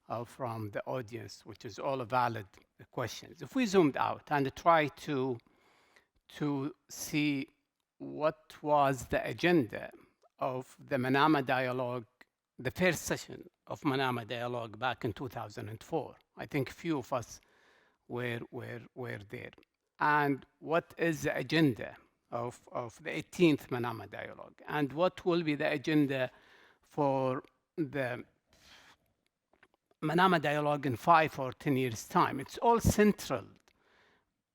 the audience, which is all valid questions. If we zoomed out and try to see what was the agenda of the Manama dialogue, the first session of Manama dialogue back in 2004. I think few of us were there. And what is the agenda of the 18th Manama dialogue? And what will be the agenda for the Manama dialogue in 5 or 10 years' time? It's all central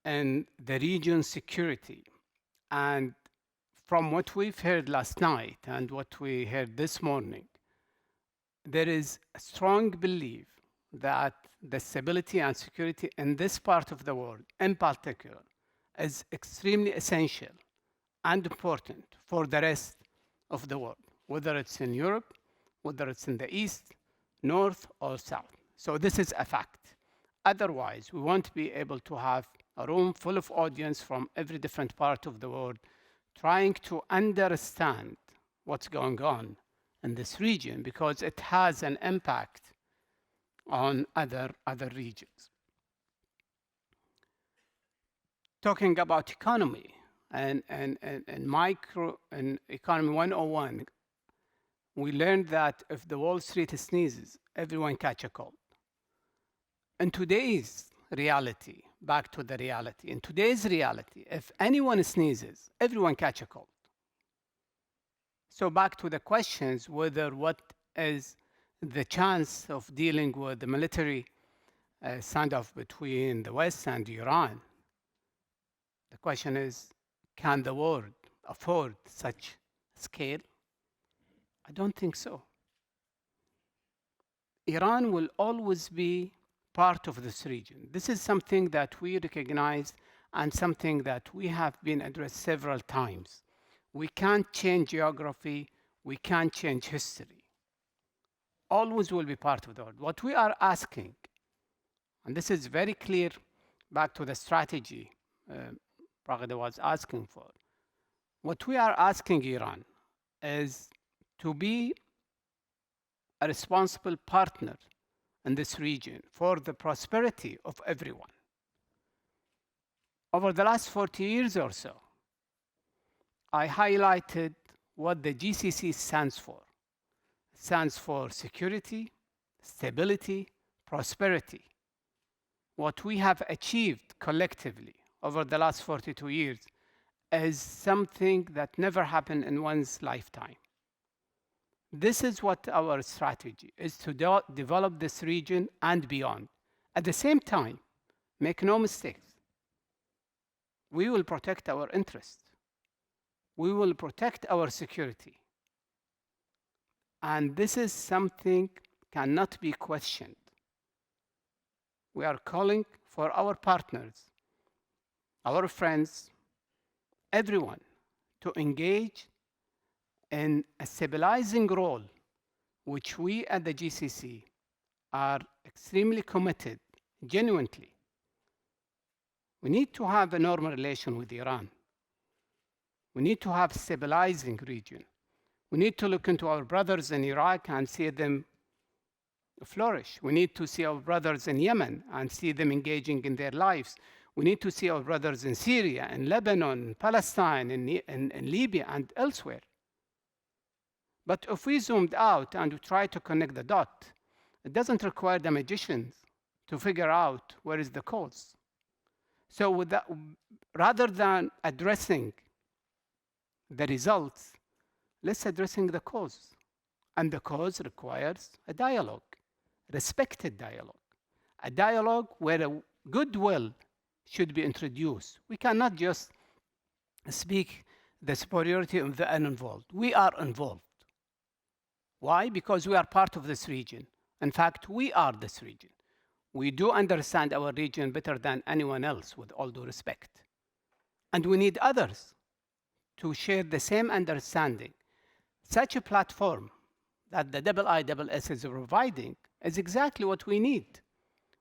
in the region's security. And from what we've heard last night and what we heard this morning, there is a strong belief that the stability and security in this part of the world, in particular, is extremely essential and important for the rest of the world, whether it's in Europe, whether it's in the East, North, or South. So this is a fact. Otherwise, we won't be able to have a room full of audience from every different part of the world trying to understand what's going on in this region, because it has an impact on other regions. Talking about economy and economy 101, we learned that if the Wall Street sneezes, everyone catch a cold. in today's reality, back to the reality, in today's reality, if anyone sneezes, everyone catch a cold. So back to the questions, whether what is the chance of dealing with the military standoff between the West and Iran. The question is, can the world afford such scale? I don't think so. Iran will always be part of this region. This is something that we recognize and something that we have been addressed several times. We can't change geography, we can't change history. Always will be part of the world. What we are asking, and this is very clear back to the strategy Praghda was asking for. What we are asking Iran is to be a responsible partner in this region for the prosperity of everyone. Over the last 40 years or so, I highlighted what the GCC stands for. It stands for security, stability, prosperity. What we have achieved collectively over the last 42 years is something that never happened in one's lifetime. This is what our strategy is, to develop this region and beyond. At the same time, make no mistakes, we will protect our interests. We will protect our security. And this is something cannot be questioned. We are calling for our partners, our friends, everyone to engage in a stabilizing role, which we at the GCC are extremely committed, genuinely. We need to have a normal relation with Iran. We need to have a stabilizing region. We need to look into our brothers in Iraq and see them flourish. We need to see our brothers in Yemen and see them engaging in their lives. We need to see our brothers in Syria, in Lebanon, Palestine, in Libya, and elsewhere. But if we zoomed out and we try to connect the dot, it doesn't require the magicians to figure out where is the cause. So with that, rather than addressing the results, let's addressing the cause. And the cause requires a dialogue, respected dialogue, a dialogue where a goodwill should be introduced. We cannot just speak the superiority of the uninvolved. We are involved. Why? Because we are part of this region. In fact, we are this region. We do understand our region better than anyone else, with all due respect. And we need others to share the same understanding. Such a platform that the IISS is providing is exactly what we need.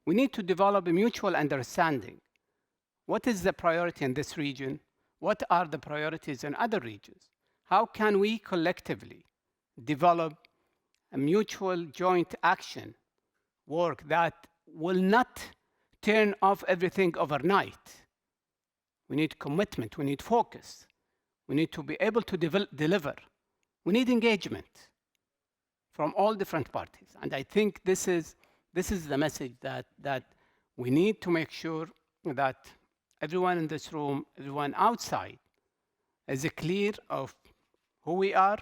We need to develop a mutual understanding. What is the priority in this region? What are the priorities in other regions? How can we collectively develop a mutual joint action work that will not turn off everything overnight? We need commitment, we need focus, we need to be able to deliver. We need engagement from all different parties. And I think this is the message that we need to make sure that everyone in this room, everyone outside, is clear of who we are,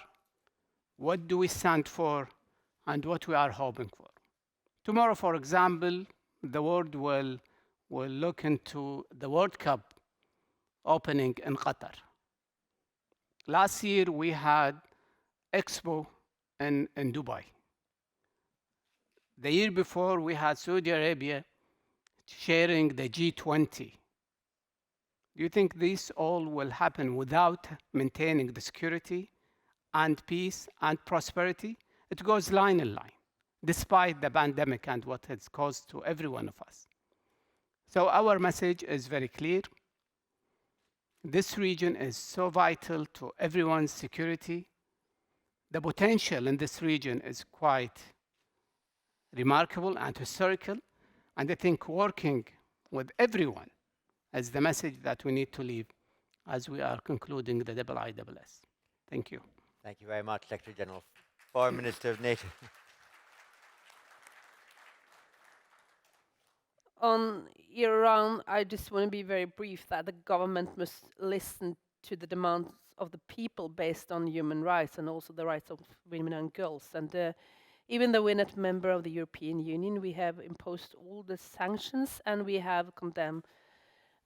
what do we stand for, and what we are hoping for. Tomorrow, for example, the world will look into the World Cup opening in Qatar. Last year, we had Expo in Dubai. The year before, we had Saudi Arabia sharing the G20. Do you think this all will happen without maintaining the security and peace and prosperity? It goes line in line, despite the pandemic and what it's caused to every one of us. So our message is very clear. This region is so vital to everyone's security. The potential in this region is quite remarkable and historical. And I think working with everyone is the message that we need to leave as we are concluding the IISS. Thank you. Thank you very much, Secretary General. Foreign Minister of NATO. On Iran, I just want to be very brief that the government must listen to the demands of the people based on human rights and also the rights of women and girls. And even though we're not a member of the European Union, we have imposed all the sanctions and we have condemned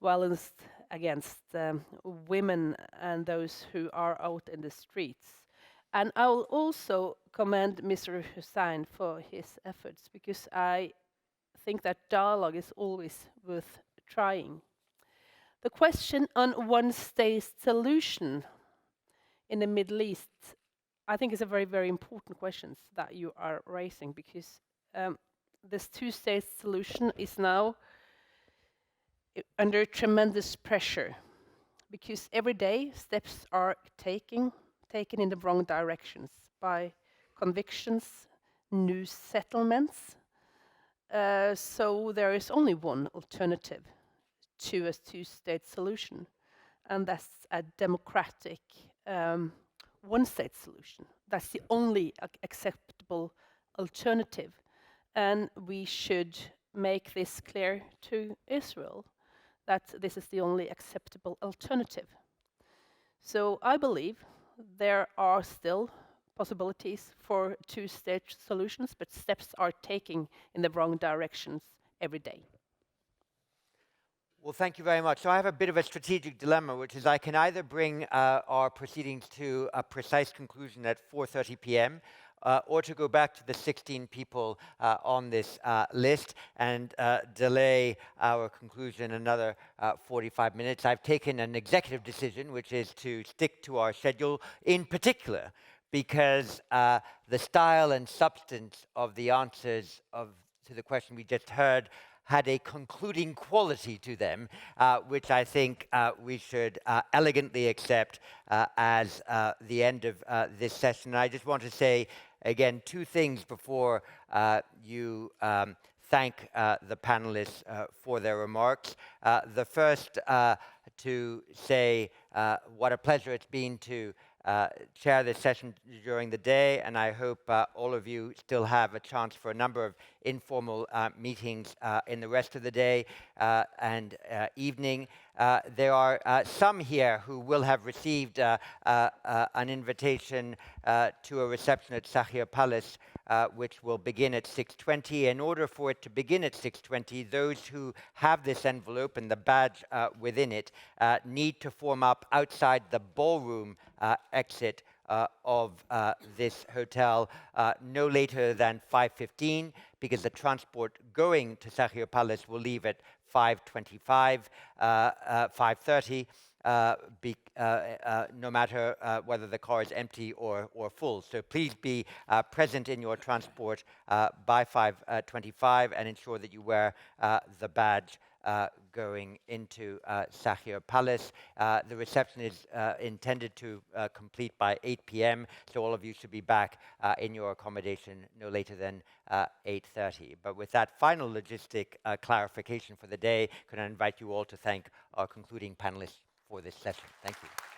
violence against women and those who are out in the streets. And I will also commend Mr. Hussein for his efforts, because I think that dialogue is always worth trying. The question on one-state solution in the Middle East, I think is a very, very important question that you are raising, because this two-state solution is now under tremendous pressure, because every day steps are taken in the wrong directions by convictions, new settlements. So there is only one alternative to a two-state solution, and that's a democratic one-state solution. That's the only acceptable alternative, and we should make this clear to Israel, that this is the only acceptable alternative. So I believe there are still possibilities for two-state solutions, but steps are taken in the wrong directions every day. Well, thank you very much. So I have a bit of a strategic dilemma, which is I can either bring our proceedings to a precise conclusion at 4:30 p.m., or to go back to the 16 people on this list and delay our conclusion another 45 minutes. I've taken an executive decision, which is to stick to our schedule, in particular because the style and substance of the answers to the question we just heard had a concluding quality to them, which I think we should elegantly accept as the end of this session. I just want to say, again, two things before you thank the panelists for their remarks. The first, to say what a pleasure it's been to chair this session during the day, and I hope all of you still have a chance for a number of informal meetings in the rest of the day and evening. There are some here who will have received an invitation to a reception at Sahir Palace, which will begin at 6:20. In order for it to begin at 6:20, those who have this envelope and the badge within it need to form up outside the ballroom exit of this hotel no later than 5:15, because the transport going to Sahir Palace will leave at 5:25, 5:30, no matter whether the car is empty or full. So please be present in your transport by 5:25 and ensure that you wear the badge going into Sahir Palace. The reception is intended to complete by 8 p.m., so all of you should be back in your accommodation no later than 8:30. But with that final logistic clarification for the day, can I invite you all to thank our concluding panelists for this session. Thank you.